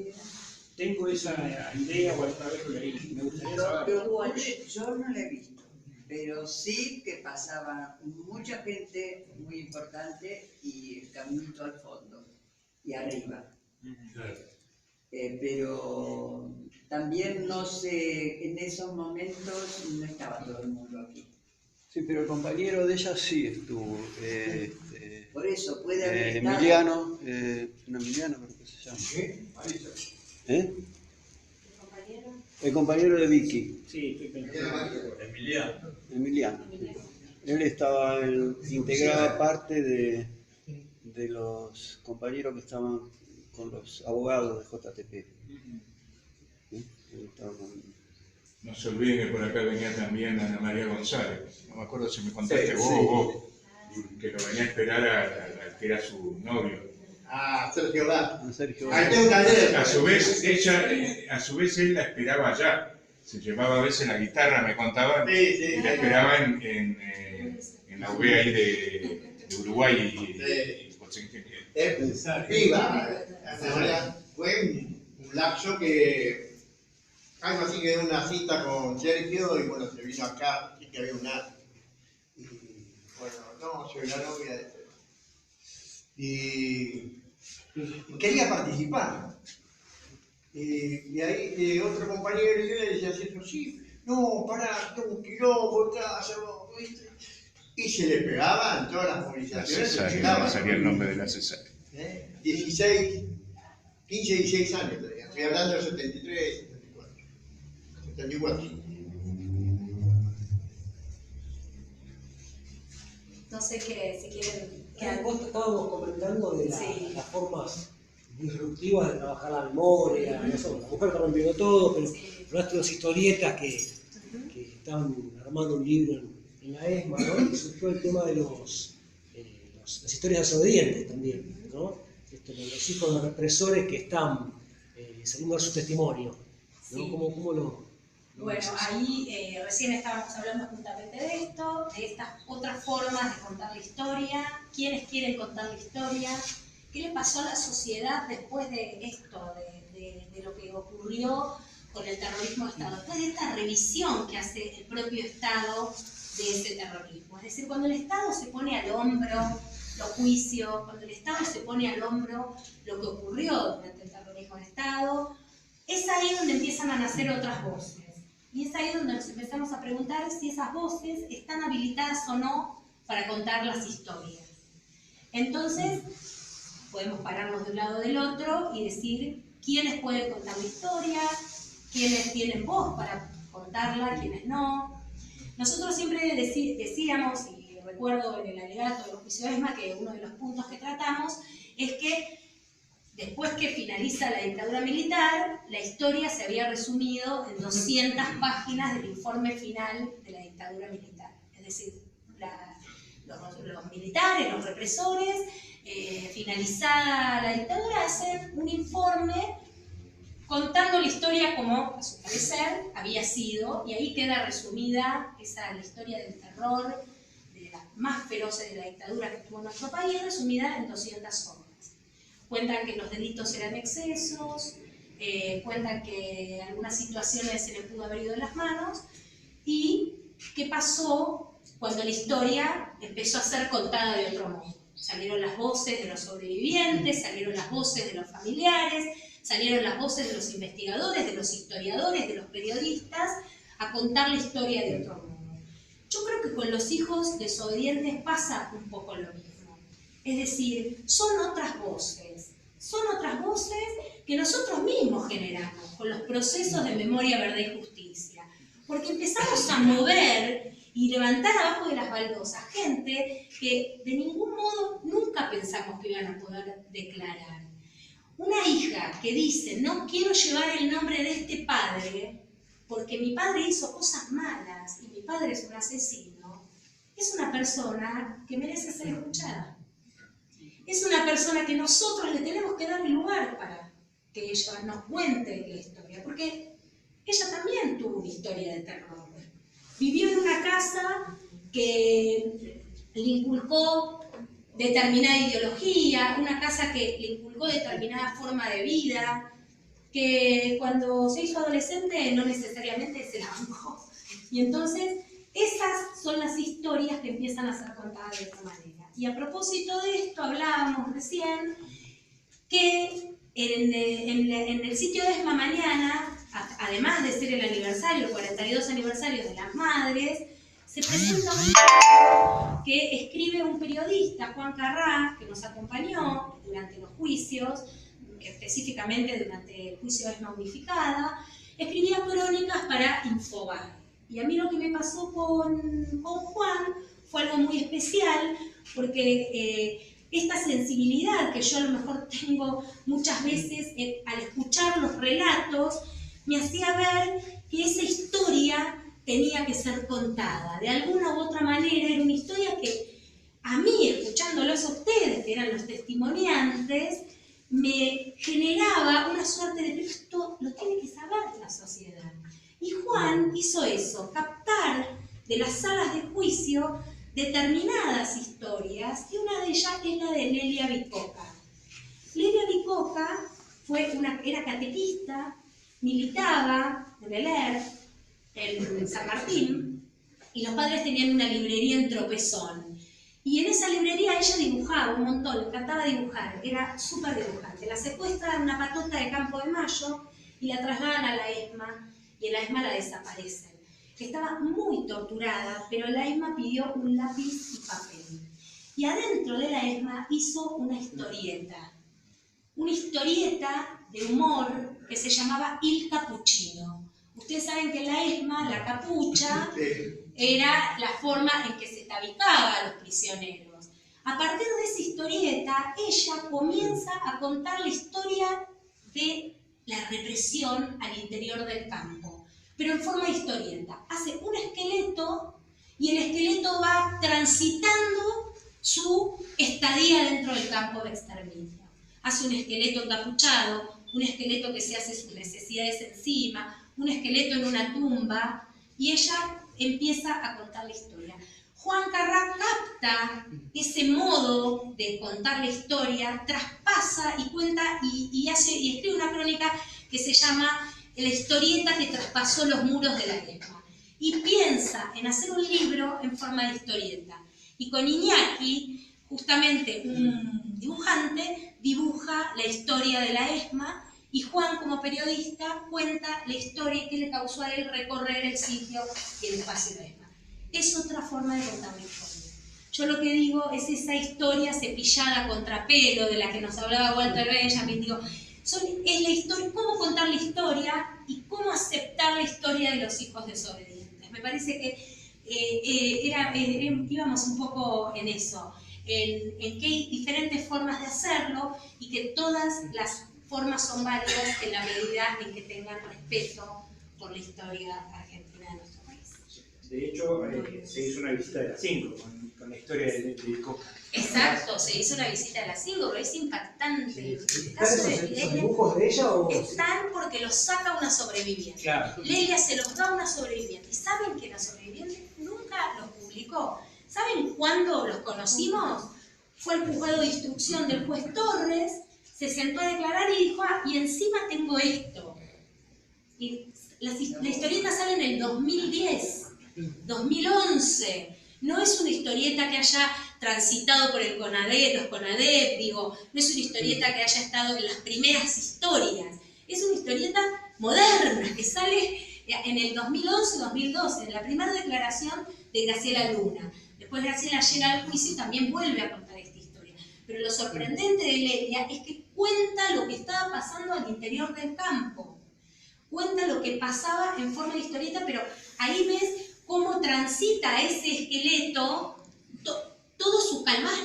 Tengo esa idea o alguna vez lo leí, me gustaría saber. Yo no la he visto, pero sí que pasaba mucha gente muy importante y el caminito al fondo y arriba. Pero también no sé, en esos momentos no estaba todo el mundo aquí. Sí, pero el compañero de ella sí estuvo. Por eso puede haber Emiliano, Emiliano creo que se llama. ¿Qué? ¿Eh? El compañero de Vicky, Sí, estoy pensando. Emiliano. Él integraba parte de los compañeros que estaban con los abogados de JTP. ¿Sí? Él estaba con- No se olviden que por acá venía también Ana María González. No me acuerdo si me contaste Sí, vos, que lo venía a esperar al que era su novio. Ah, Sergio Bar. Sergio. Ahí tengo un taller. A su vez, él la esperaba allá. Se llevaba a veces la guitarra, me contaban, Sí, y la esperaba en la UB ahí de Uruguay Viva. Fue un lapso que, algo así que una cita con Sergio y bueno, se vino acá y que había un acto. Y bueno, no, soy la novia de este. Y quería participar. Y ahí otro compañero y yo le decía a Sergio, sí, no, pará, tengo un quilombo, ¿viste? Y se le pegaban todas las movilizaciones. no salía el nombre de la cesárea. 15, 16 años tenía. Estoy hablando de 73, 74. No sé qué, si quieren... Vos estábamos comentando de Sí. las formas disruptivas de trabajar la memoria, eso, la mujer está rompiendo todo, pero hablaste de las historietas que estaban armando un libro en la ESMA, ¿no? Y surgió el tema de las historias desobedientes también, ¿no? Los hijos de represores que están saliendo a dar su testimonio, ¿no? Sí. ¿Cómo lo Bueno, ves eso? ahí recién estábamos hablando justamente de esto, de estas otras formas de contar la historia, quiénes quieren contar la historia, qué le pasó a la sociedad después de esto, de lo que ocurrió con el terrorismo de Estado, después de esta revisión que hace el propio Estado de ese terrorismo. Es decir, cuando el Estado se pone al hombro los juicios, cuando el Estado se pone al hombro lo que ocurrió durante el terrorismo de Estado, es ahí donde empiezan a nacer otras voces. Y es ahí donde nos empezamos a preguntar si esas voces están habilitadas o no para contar las historias. Entonces, podemos pararnos de un lado o del otro y decir quiénes pueden contar la historia, quiénes tienen voz para contarla, quiénes no. Nosotros siempre decíamos, y recuerdo en el alegato del juicio ESMA, que uno de los puntos que tratamos es que después que finaliza la dictadura militar, la historia se había resumido en 200 páginas del informe final de la dictadura militar. Es decir, los militares, los represores, finalizada la dictadura, hacen un informe contando la historia como, a su parecer, había sido, y ahí queda resumida la historia del terror, de las más feroces de la dictadura que tuvo nuestro país, resumida en 200 hojas. Cuentan que los delitos eran excesos, cuentan que algunas situaciones se le pudo haber ido de las manos, y qué pasó cuando la historia empezó a ser contada de otro modo. Salieron las voces de los sobrevivientes, salieron las voces de los familiares, salieron las voces de los investigadores, de los historiadores, de los periodistas, a contar la historia de otro modo. Yo creo que con los hijos desobedientes pasa un poco lo mismo. Es decir, son otras voces que nosotros mismos generamos con los procesos de memoria, verdad y justicia. Porque empezamos a mover y levantar abajo de las baldosas gente que de ningún modo nunca pensamos que iban a poder declarar. Una hija que dice, no quiero llevar el nombre de este padre porque mi padre hizo cosas malas y mi padre es un asesino, es una persona que merece ser escuchada. Es una persona que nosotros le tenemos que dar el lugar para que ella nos cuente la historia, porque ella también tuvo una historia de terror. Vivió en una casa que le inculcó determinada ideología, una casa que le inculcó determinada forma de vida, que cuando se hizo adolescente no necesariamente se la bancó. Y entonces esas son las historias que empiezan a ser contadas de esta manera. Y a propósito de esto hablábamos recién que en el sitio de ESMA mañana, además de ser el aniversario, el 42 aniversario de las madres, se presenta un libro que escribe un periodista, Juan Carrá, que nos acompañó durante los juicios, específicamente durante el juicio de ESMA Unificada, escribía crónicas para Infobae. Y a mí lo que me pasó con Juan fue algo muy especial, porque esta sensibilidad que yo a lo mejor tengo muchas veces al escuchar los relatos, me hacía ver que esa historia tenía que ser contada. De alguna u otra manera era una historia que a mí, escuchándolos a ustedes, que eran los testimoniantes, me generaba una suerte de, pero esto lo tiene que saber la sociedad. Y Juan hizo eso, captar de las salas de juicio determinadas historias, y una de ellas es la de Lelia Bicoca. Lelia Bicoca era catequista, militaba en el ER, en San Martín, y los padres tenían una librería en Tropezón. Y en esa librería ella dibujaba un montón, le encantaba dibujar, era súper dibujante. La secuestran en una patota de Campo de Mayo y la trasladan a la ESMA, y en la ESMA la desaparecen. Estaba muy torturada, pero la ESMA pidió un lápiz y papel. Y adentro de la ESMA hizo una historieta de humor que se llamaba Il Capuchino. Ustedes saben que en la ESMA la capucha era la forma en que se tabicaba a los prisioneros. A partir de esa historieta, ella comienza a contar la historia de la represión al interior del campo, pero en forma de historieta. Hace un esqueleto y el esqueleto va transitando su estadía dentro del campo de exterminio. Hace un esqueleto encapuchado, un esqueleto que se hace sus necesidades encima, un esqueleto en una tumba, y ella empieza a contar la historia. Juan Carrá capta ese modo de contar la historia, traspasa y cuenta y escribe una crónica que se llama La historieta que traspasó los muros de la ESMA. Y piensa en hacer un libro en forma de historieta. Y con Iñaki, justamente un dibujante, dibuja la historia de la ESMA, y Juan, como periodista, cuenta la historia que le causó a él recorrer el sitio y el espacio de la ESMA. Es otra forma de contar la historia. Yo lo que digo es esa historia cepillada a contrapelo de la que nos hablaba Walter Benjamin. Digo, es la historia, cómo contar la historia y cómo aceptar la historia de los hijos desobedientes. Me parece que íbamos un poco en eso, en que hay diferentes formas de hacerlo y que todas las formas son válidas en la medida en que tengan respeto por la historia argentina de nuestro país. De hecho, se hizo una visita de la Cinco con la historia de Bicoca. Exacto, se hizo una visita de la Cinco, pero es impactante. ¿Están esos dibujos de ella o...? Están porque los saca una sobreviviente. Claro. Lelia se los da a una sobreviviente. ¿Y saben que la sobreviviente nunca los publicó? ¿Saben cuándo los conocimos? Fue el juzgado de instrucción del juez Torres, se sentó a declarar y dijo, y encima tengo esto. Y la historieta sale en el 2010, 2011. No es una historieta que haya transitado por el CONADEP, los CONADEP, digo, no es una historieta que haya estado en las primeras historias. Es una historieta moderna que sale en el 2011-2012, en la primera declaración de Graciela Luna. Después Graciela llega al juicio y también vuelve a contar esta historia. Pero lo sorprendente de Lelia es que cuenta lo que estaba pasando al interior del campo. Cuenta lo que pasaba en forma de historieta, pero ahí ves cómo transita ese esqueleto todo su calvario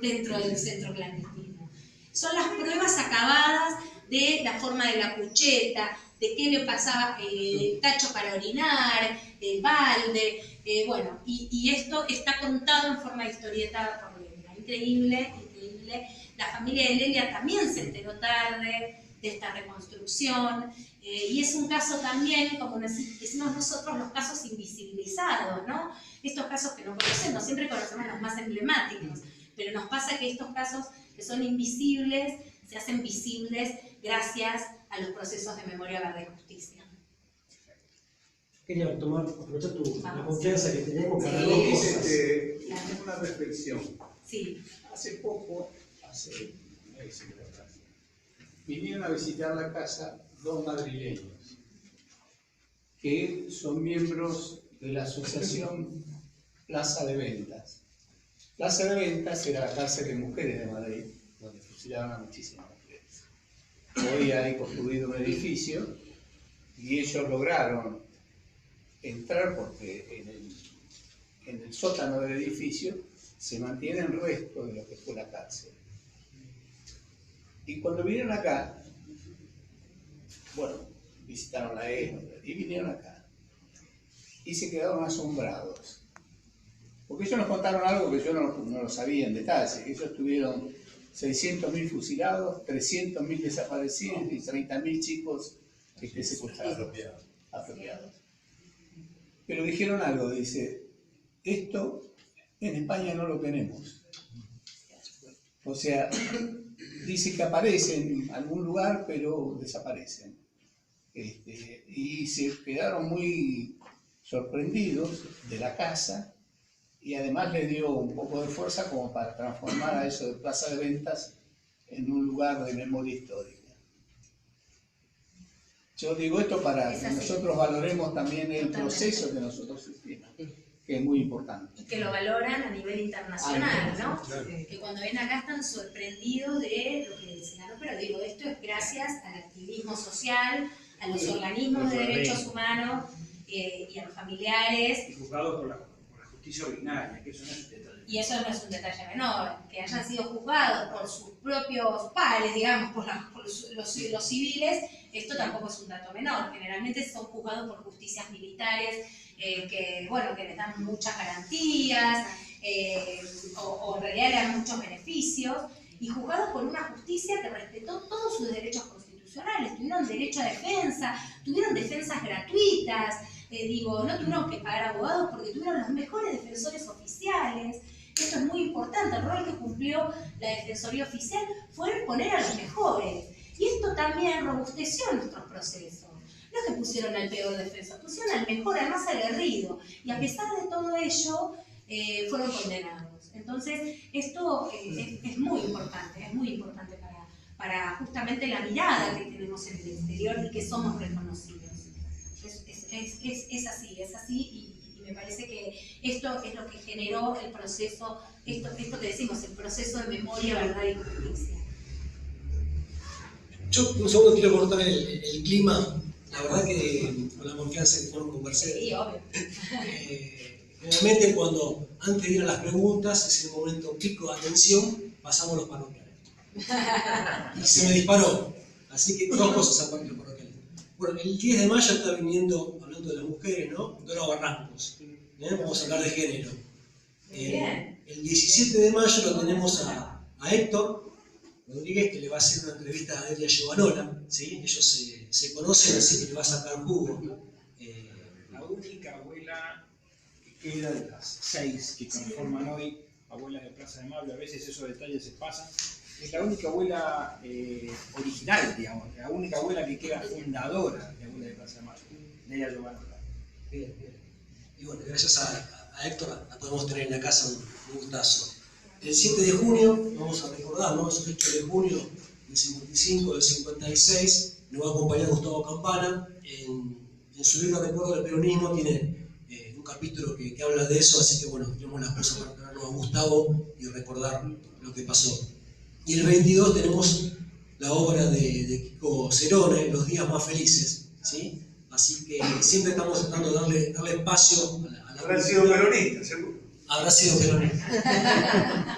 dentro del centro clandestino. Son las pruebas acabadas de la forma de la cucheta, de qué le pasaba el tacho para orinar, el balde, bueno, y esto está contado en forma de historieta por Lelia. Increíble, increíble. La familia de Lelia también se enteró tarde de esta reconstrucción, y es un caso también, como decimos nosotros, los casos invisibilizados, ¿no? Estos casos que no conocemos, siempre conocemos los más emblemáticos, pero nos pasa que estos casos que son invisibles se hacen visibles gracias a los procesos de memoria, verdad y justicia. Quería aprovechar la confianza que tenemos para dos Sí, cosas. una reflexión. Sí. Hace poco, hace meses, ¿verdad? Vinieron a visitar la casa dos madrileños que son miembros de la asociación Plaza de Ventas. Plaza de Ventas era la cárcel de mujeres de Madrid, donde fusilaban a muchísimas mujeres. Hoy hay construido un edificio y ellos lograron entrar porque en el sótano del edificio se mantienen restos de lo que fue la cárcel. Y cuando vinieron acá, bueno, visitaron la ENO y vinieron acá y se quedaron asombrados. Porque ellos nos contaron algo que yo no lo sabía en detalle. Ellos tuvieron 600.000 fusilados, 300.000 desaparecidos y 30.000 chicos secuestrados, apropiados. Pero dijeron algo, dice, esto en España no lo tenemos. O sea, dice que aparecen en algún lugar, pero desaparecen. Y se quedaron muy sorprendidos de la casa y además le dio un poco de fuerza como para transformar a eso de plaza de ventas en un lugar de memoria histórica. Yo digo esto para que nosotros valoremos también el proceso que nosotros hicimos, que es muy importante. Y que lo valoran a nivel internacional, ¿no? Que cuando ven acá están sorprendidos de lo que dicen, ¿no? Pero digo, esto es gracias al activismo social, a los organismos de derechos humanos y a los familiares. Y juzgados por la justicia ordinaria, que eso no es un detalle. Y eso no es un detalle menor, que hayan sido juzgados por sus propios pares, digamos, por los civiles, esto tampoco es un dato menor. Generalmente son juzgados por justicias militares que les dan muchas garantías o en realidad le dan muchos beneficios, y juzgados por una justicia que respetó todos sus derechos constitucionales, tuvieron derecho a defensa, tuvieron defensas gratuitas, no tuvieron que pagar abogados porque tuvieron los mejores defensores oficiales. Esto es muy importante, el rol que cumplió la Defensoría Oficial fue poner a los mejores. Y esto también robusteció nuestros procesos. No es que pusieron al peor defensor, pusieron al mejor, al más aguerrido. Y a pesar de todo ello, fueron condenados. Entonces, esto es muy importante para justamente la mirada que tenemos en el exterior y que somos reconocidos. Es así y me parece que esto es lo que generó el proceso, esto que decimos, el proceso de memoria, verdad y justicia. Yo un segundo quiero cortar el clima. La verdad que con la confianza que tenemos con Mercedes. Sí, obvio. Generalmente antes de ir a las preguntas, es el momento pico de atención, pasamos los parroquiales. Y se me disparó. Así que dos cosas aparte de los parroquiales. Bueno, el 10 de mayo está viniendo, hablando de las mujeres, ¿no? Dora Barrancos. Vamos a hablar de género. El 17 de mayo lo tenemos a Héctor Rodríguez, que le va a hacer una entrevista a Delia Giovanola, ¿sí? Ellos se conocen, así que le va a sacar jugo. La única abuela que queda de las 6 que conforman hoy abuelas de Plaza de Mayo, a veces esos detalles se pasan, es la única abuela original, digamos, la única abuela que queda fundadora de Abuela de Plaza de Mayo, Delia Giovanola. Bien. Y bueno, gracias a Héctor la podemos tener en la casa, un gustazo. El 7 de junio, vamos a recordar, ¿no? Esos hechos de junio del 55, del 56, nos va a acompañar Gustavo Campana. En su libro Recuerdo del Peronismo tiene un capítulo que habla de eso, así que bueno, tenemos la excusa para traernos a Gustavo y recordar lo que pasó. Y el 22 tenemos la obra de Kiko Cerone, Los días más felices, ¿sí? Así que siempre estamos tratando de darle espacio a la Habrá sido peronista, seguro. Habrá sido peronista.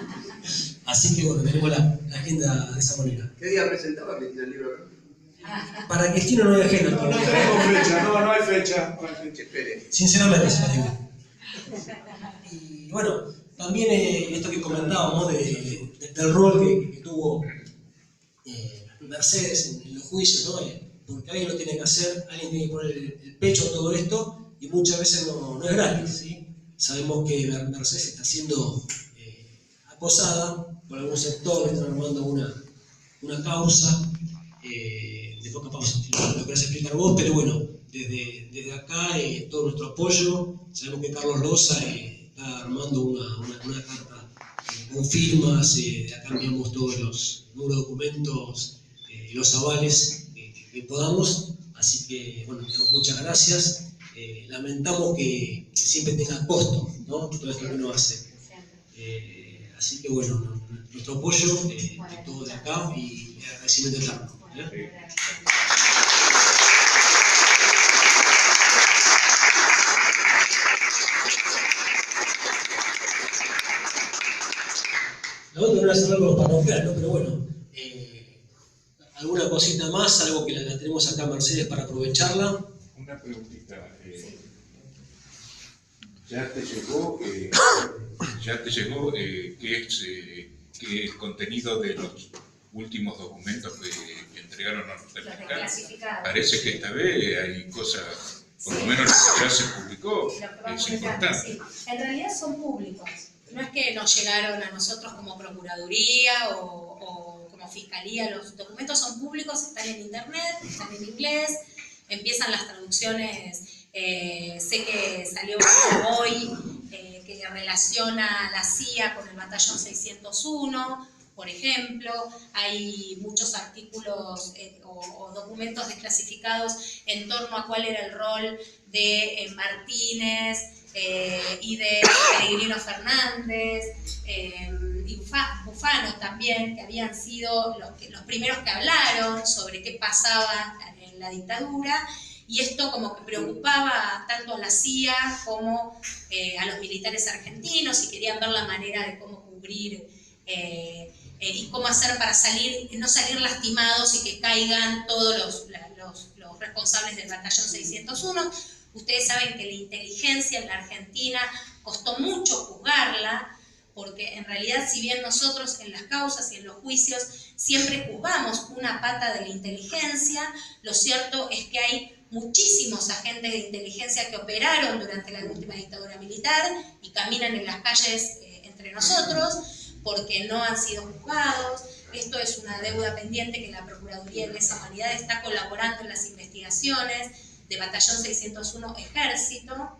Así que bueno, tenemos la agenda de esa manera. ¿Qué día presentaba Cristina el libro acá? Para Cristina no hay agenda. No tenemos fecha, no hay fecha. Espere. Sinceramente, se la digo. Y bueno, también esto que comentábamos del rol que tuvo Mercedes en los juicios, ¿no? Porque alguien lo tiene que hacer, alguien tiene que poner el pecho a todo esto, y muchas veces no es gratis, ¿sí? Sabemos que Mercedes está siendo acosada por algún sector, están armando una causa, después capaz lo querés explicar vos, pero bueno, desde acá todo nuestro apoyo. Sabemos que Carlos Loza está armando una carta con firmas, de acá enviamos todos los documentos, los avales que podamos, así que bueno, muchas gracias. Lamentamos que siempre tenga costo, ¿no? Todo esto que uno hace. Así que bueno, nuestro apoyo de todo de acá y agradecimiento eterno. La otra no era cerrar con los parroquiales, ¿no? Pero bueno, alguna cosita más, algo que la tenemos acá Mercedes para aprovecharla. Una preguntita. ¿Ya te llegó qué es el contenido de los últimos documentos que entregaron los desclasificados? Parece que esta vez hay cosas, por lo menos lo que ya se publicó, es importante. Sí. En realidad son públicos. No es que nos llegaron a nosotros como Procuraduría o como Fiscalía. Los documentos son públicos, están en internet, están en inglés, empiezan las traducciones. Sé que salió hoy que relaciona la CIA con el batallón 601, por ejemplo. Hay muchos artículos o documentos desclasificados en torno a cuál era el rol de Martínez y de Peregrino Fernández y Bufano también, que habían sido los primeros que hablaron sobre qué pasaba en la dictadura. Y esto como que preocupaba tanto a la CIA como a los militares argentinos, y querían ver la manera de cómo cubrir y cómo hacer para no salir lastimados y que caigan todos los responsables del batallón 601. Ustedes saben que la inteligencia en la Argentina costó mucho juzgarla, porque en realidad, si bien nosotros en las causas y en los juicios siempre juzgamos una pata de la inteligencia, lo cierto es que hay muchísimos agentes de inteligencia que operaron durante la última dictadura militar y caminan en las calles entre nosotros porque no han sido juzgados. Esto es una deuda pendiente que la Procuraduría de Lesa Humanidad está colaborando en las investigaciones de Batallón 601 Ejército.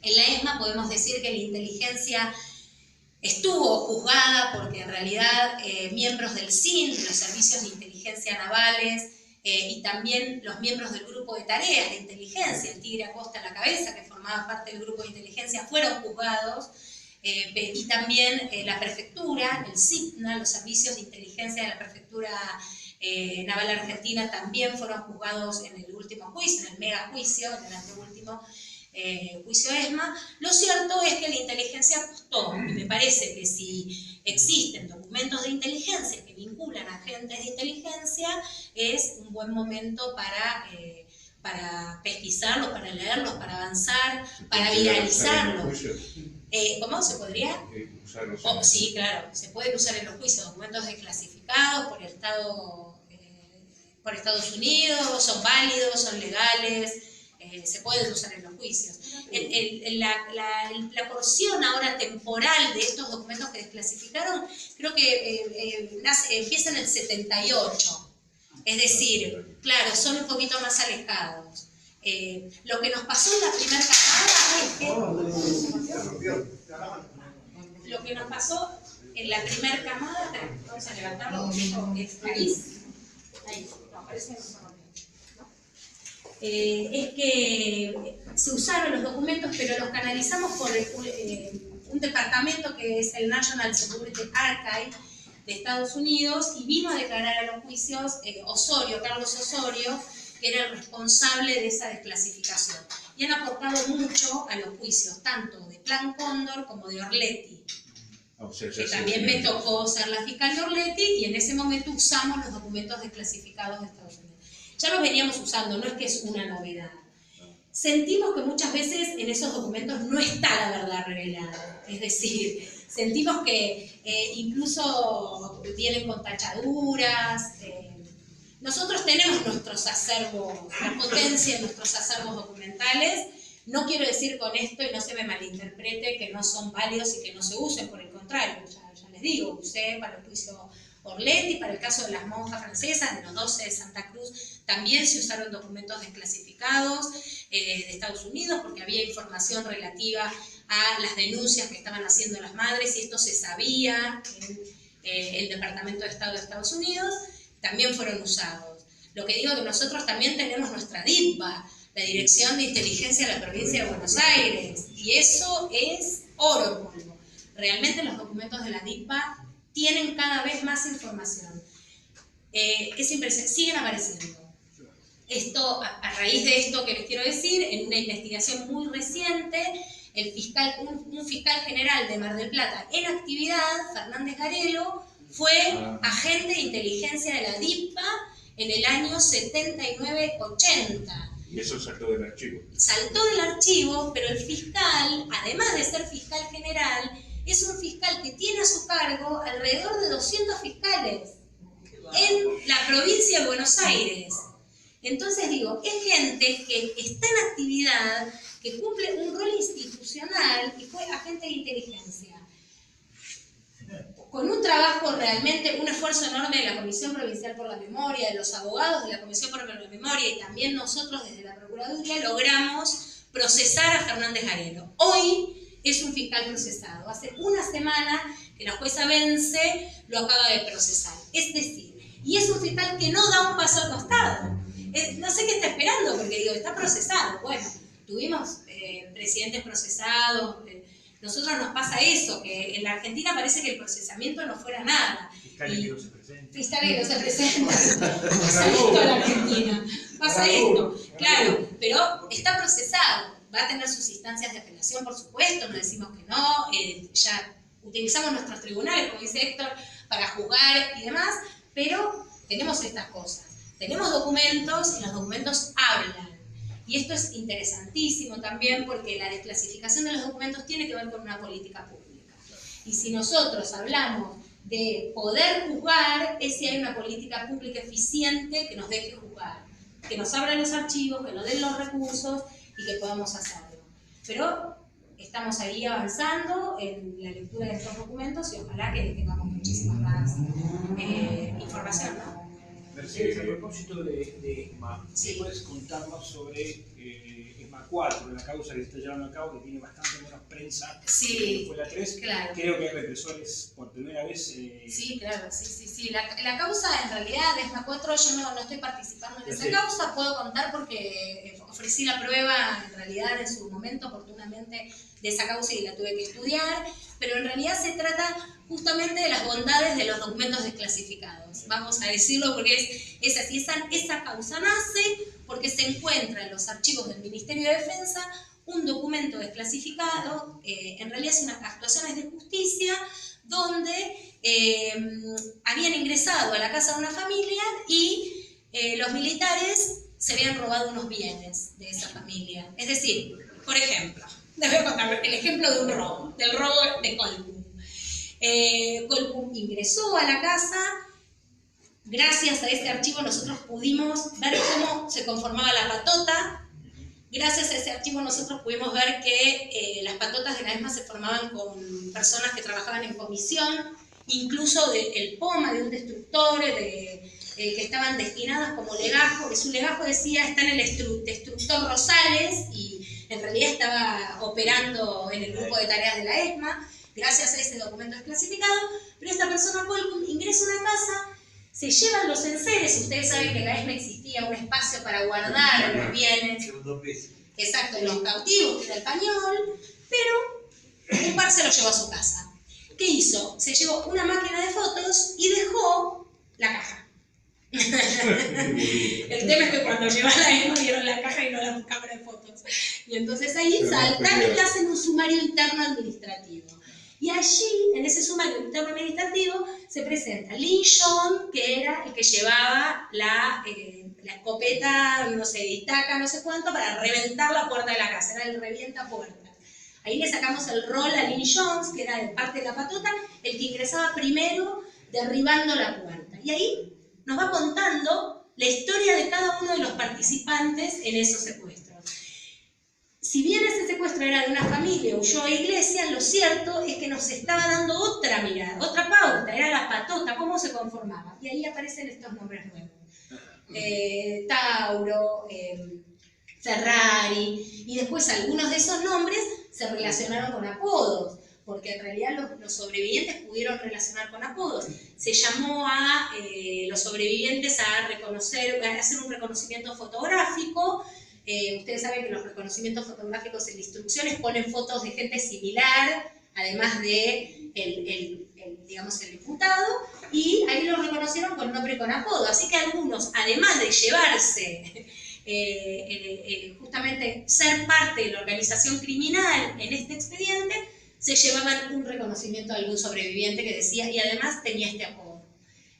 En la ESMA podemos decir que la inteligencia estuvo juzgada porque en realidad miembros del SIN, de los servicios de inteligencia navales, y también los miembros del grupo de tareas de inteligencia, el Tigre Acosta a la cabeza, que formaba parte del grupo de inteligencia, fueron juzgados, y también la prefectura, el SIPNA, los servicios de inteligencia de la prefectura naval argentina también fueron juzgados en el último juicio, en el mega juicio, en el anteúltimo juicio ESMA. Lo cierto es que la inteligencia costó, y me parece que si existen documentos de inteligencia que vinculan a agentes de inteligencia, es un buen momento para pesquisarlos, para leerlos, para avanzar, para viralizarlos. ¿Cómo se podría? Usarlos. Sí, claro, se pueden usar en los juicios documentos desclasificados por Estados Unidos, son válidos, son legales. Se pueden usar en los juicios. La porción ahora temporal de estos documentos que desclasificaron, creo que empieza en el 78. Es decir, claro, son un poquito más alejados. Lo que nos pasó en la primera camada es que... Lo que nos pasó en la primera camada, vamos a levantarlo un poquito, ahí, no, parece que no se rompió. Es que se usaron los documentos, pero los canalizamos por un departamento que es el National Security Archive de Estados Unidos, y vino a declarar a los juicios Carlos Osorio, que era el responsable de esa desclasificación. Y han aportado mucho a los juicios, tanto de Plan Cóndor como de Orletti. Que también me tocó ser la fiscal de Orletti, y en ese momento usamos los documentos desclasificados de Estados Unidos. Ya los veníamos usando, no es que es una novedad. Sentimos que muchas veces en esos documentos no está la verdad revelada. Es decir, sentimos que incluso vienen con tachaduras. Nosotros tenemos nuestros acervos, la potencia de nuestros acervos documentales. No quiero decir con esto, y no se me malinterprete, que no son válidos y que no se usen, por el contrario, ya les digo, usé para el juicio Orletti, para el caso de las monjas francesas, de los 12 de Santa Cruz, también se usaron documentos desclasificados de Estados Unidos, porque había información relativa a las denuncias que estaban haciendo las madres, y esto se sabía en el Departamento de Estado de Estados Unidos, también fueron usados. Lo que digo es que nosotros también tenemos nuestra DIPA, la Dirección de Inteligencia de la Provincia de Buenos Aires, y eso es oro en polvo. Realmente los documentos de la DIPA tienen cada vez más información. Es impresionante, siguen apareciendo. Esto, a raíz de esto que les quiero decir, en una investigación muy reciente, un fiscal general de Mar del Plata en actividad, Fernández Garelo, fue agente de inteligencia de la DIPA en el año 79-80. Y eso saltó del archivo. Saltó del archivo, pero el fiscal, además de ser fiscal general, es un fiscal que tiene a su cargo alrededor de 200 fiscales en la provincia de Buenos Aires. Entonces digo, es gente que está en actividad, que cumple un rol institucional y fue agente de inteligencia. Con un trabajo realmente, un esfuerzo enorme de la Comisión Provincial por la Memoria, de los abogados de la Comisión por la Memoria y también nosotros desde la Procuraduría logramos procesar a Fernández Garelo. Hoy es un fiscal procesado. Hace una semana que la jueza Vence lo acaba de procesar. Es decir, y es un fiscal que no da un paso al costado. No sé qué está esperando, porque digo, está procesado. Bueno, tuvimos presidentes procesados. Nosotros nos pasa eso, que en la Argentina parece que el procesamiento no fuera nada. Fiscales que no se presentan. Fiscales que no se presentan. Pasa esto en la Argentina. Pasa esto. Claro, pero está procesado. Va a tener sus instancias de apelación, por supuesto. No decimos que no. Ya utilizamos nuestros tribunales, como dice Héctor, para juzgar y demás. Pero tenemos estas cosas. Tenemos documentos y los documentos hablan. Y esto es interesantísimo también porque la desclasificación de los documentos tiene que ver con una política pública. Y si nosotros hablamos de poder juzgar, es si hay una política pública eficiente que nos deje juzgar, que nos abra los archivos, que nos den los recursos y que podamos hacerlo. Pero estamos ahí avanzando en la lectura de estos documentos y ojalá que tengamos muchísima más información, ¿no? Mercedes, a propósito de ESMA, ¿qué puedes contarnos sobre ESMA 4, la causa que se está llevando a cabo, que tiene bastante menos prensa que fue la 3? Claro. Creo que hay represores por primera vez. Sí, claro, sí. La causa, en realidad, de ESMA 4, yo no estoy participando en esa causa, puedo contar porque ofrecí la prueba, en realidad, en su momento, oportunamente, de esa causa y la tuve que estudiar, pero en realidad se trata justamente de las bondades de los documentos desclasificados, vamos a decirlo porque es así, esa causa nace porque se encuentra en los archivos del Ministerio de Defensa un documento desclasificado, en realidad es unas actuaciones de justicia donde habían ingresado a la casa de una familia y los militares se habían robado unos bienes de esa familia. Es decir, por ejemplo, les voy a contar el ejemplo de un robo, del robo de Colpum. Colpum ingresó a la casa. Gracias a este archivo nosotros pudimos ver cómo se conformaba la patota. Gracias a ese archivo nosotros pudimos ver que las patotas de la ESMA se formaban con personas que trabajaban en comisión, incluso del POMA, de un destructor, que estaban destinadas como legajo, que su legajo decía está en el destructor Rosales y en realidad estaba operando en el grupo de tareas de la ESMA, gracias a ese documento desclasificado, pero esta persona Colpum ingresa a una casa, se llevan los enseres, ustedes saben que en la ESMA existía un espacio para guardar los bienes, exacto, los cautivos, que era el pañol, pero un par se lo llevó a su casa. ¿Qué hizo? Se llevó una máquina de fotos y dejó la caja. El tema es que cuando lleva la ESMA vieron la caja y no la cámara de fotos. Y entonces ahí saltan y le hacen un sumario interno administrativo. Y allí, en ese sumario interno administrativo, se presenta Lin John, que era el que llevaba la escopeta, no sé, Itaca, no sé cuánto, para reventar la puerta de la casa. Era el revienta puertas. Ahí le sacamos el rol a Lin Jones, que era de parte de la patota, el que ingresaba primero derribando la puerta. Y ahí nos va contando la historia de cada uno de los participantes en esos secuestros. Si bien ese secuestro era de una familia, huyó a Iglesias, lo cierto es que nos estaba dando otra mirada, otra pauta, era la patota, cómo se conformaba. Y ahí aparecen estos nombres nuevos. Tauro, Ferrari, y después algunos de esos nombres se relacionaron con apodos, porque en realidad los sobrevivientes pudieron relacionar con apodos. Se llamó a los sobrevivientes a hacer un reconocimiento fotográfico. Ustedes saben que los reconocimientos fotográficos en instrucciones ponen fotos de gente similar, además de el imputado, y ahí lo reconocieron con nombre y con apodo. Así que algunos, además de llevarse justamente ser parte de la organización criminal en este expediente, se llevaban un reconocimiento de algún sobreviviente que decía, y además tenía este apodo.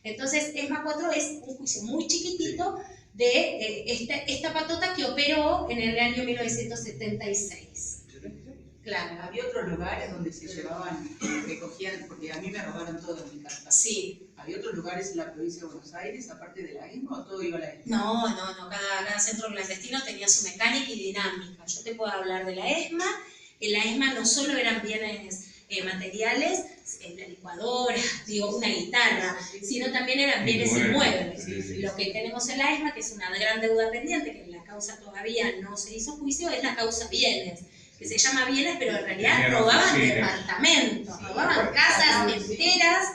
Entonces, ESMA 4 es un juicio muy chiquitito de esta patota que operó en el año 1976. Claro. Había otros lugares donde se llevaban, recogían, porque a mí me robaron todo en mi casa. Sí. ¿Había otros lugares en la provincia de Buenos Aires, aparte de la ESMA, o todo iba a la ESMA? No, cada centro clandestino tenía su mecánica y dinámica. Yo te puedo hablar de la ESMA. En la ESMA no solo eran bienes materiales, la licuadora, digo, una guitarra, sino también eran bienes inmuebles. Lo que tenemos en la ESMA, que es una gran deuda pendiente, que en la causa todavía no se hizo juicio, es la causa bienes, que se llama bienes, pero en realidad robaban departamentos, robaban casas enteras.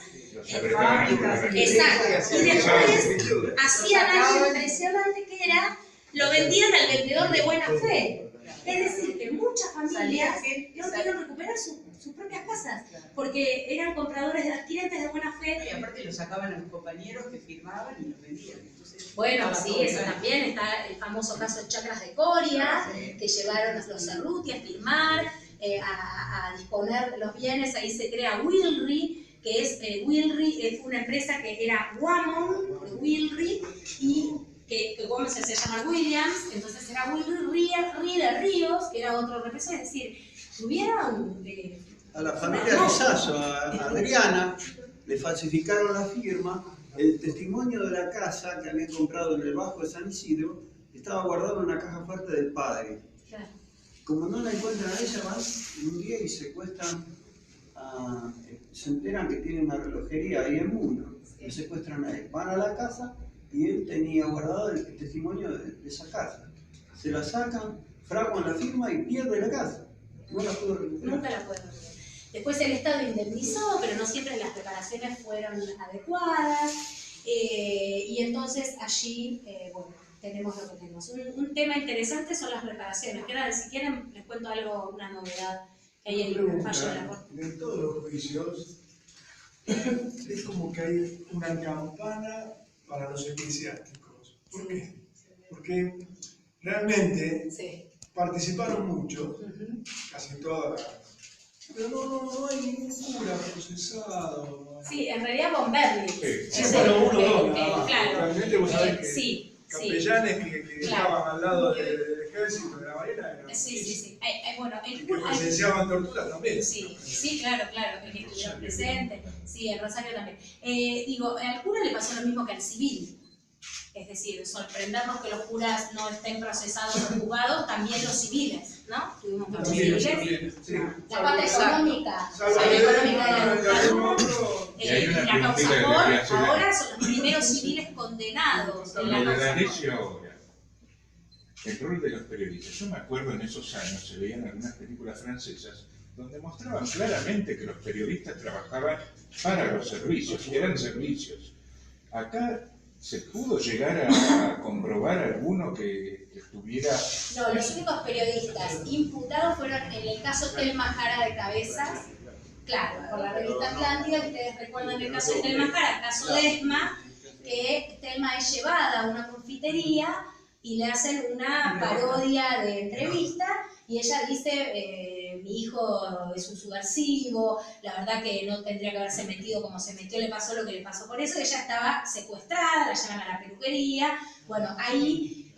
Exacto. Y después hacían algo impresionante que era, lo vendían al vendedor de buena fe. Es decir, que muchas familias no pudieron recuperar sus propias casas, porque eran compradores de adquirentes de buena fe. Y aparte lo sacaban a los compañeros que firmaban y los vendían. Entonces, bueno, sí, eso también. Está el famoso caso de Chacras de Coria, que llevaron a los Cerruti a firmar, a disponer los bienes. Ahí se crea Wilry, que es Wilry, fue una empresa que era Guamon, de Wilry, y que Gómez se llama Williams, entonces era Wilry de Ríos, que era otro representante. Es decir, tuvieron... a la familia Lizazo, a Adriana, le falsificaron la firma, el testimonio de la casa que habían comprado en el Bajo de San Isidro estaba guardado en una caja fuerte del padre. Claro. Como no la encuentran a ella, van un día y secuestran, se enteran que tiene una relojería ahí en Muno, lo secuestran a él, van a la casa y él tenía guardado el testimonio de esa casa. Se la sacan, fraguan la firma y pierde la casa. No la pudo recuperar. Nunca la pudo recuperar. Después el Estado indemnizó, pero no siempre las reparaciones fueron adecuadas. Y entonces allí, bueno, tenemos lo que tenemos. Un tema interesante son las reparaciones. Si quieren, les cuento algo, una novedad que hay en el fallo de la Corte. En todos los juicios es como que hay una campana para los eclesiásticos. ¿Por qué? Porque realmente participaron mucho, casi todas, pero no hay ningún cura procesado. Sí, en realidad Bomberli. Sí, bueno, uno o dos, nada más. Claro. Realmente vos sabés que sí, capellanes que estaban al lado del ejército, de la marina, eran sí. Bueno, el que presenciaban torturas también. Sí, claro, el que estuvieron presente. Sí, en Rosario también. Digo, al cura le pasó lo mismo que al civil. Es decir, sorprendernos que los curas no estén procesados o juzgados, también los civiles, ¿no? Tuvimos muchos civiles. La parte económica, de la educación, y la causa por, ahora son los primeros civiles condenados en la causa ahora. El rol de los periodistas. Yo me acuerdo en esos años, se veían algunas películas francesas donde mostraban claramente que los periodistas trabajaban para los servicios, y eran servicios. Acá ¿se pudo llegar a comprobar alguno que estuviera...? No, los únicos periodistas imputados fueron en el caso Telma Jara de Cabezas, claro, por la revista Atlántida. Ustedes recuerdan el caso de Telma Jara, el caso de ESMA, que Telma es llevada a una confitería y le hacen una parodia de entrevista y ella dice, mi hijo es un subversivo, la verdad que no tendría que haberse metido como se metió, le pasó lo que le pasó por eso. Ella estaba secuestrada, la llevan a la peluquería. Bueno, ahí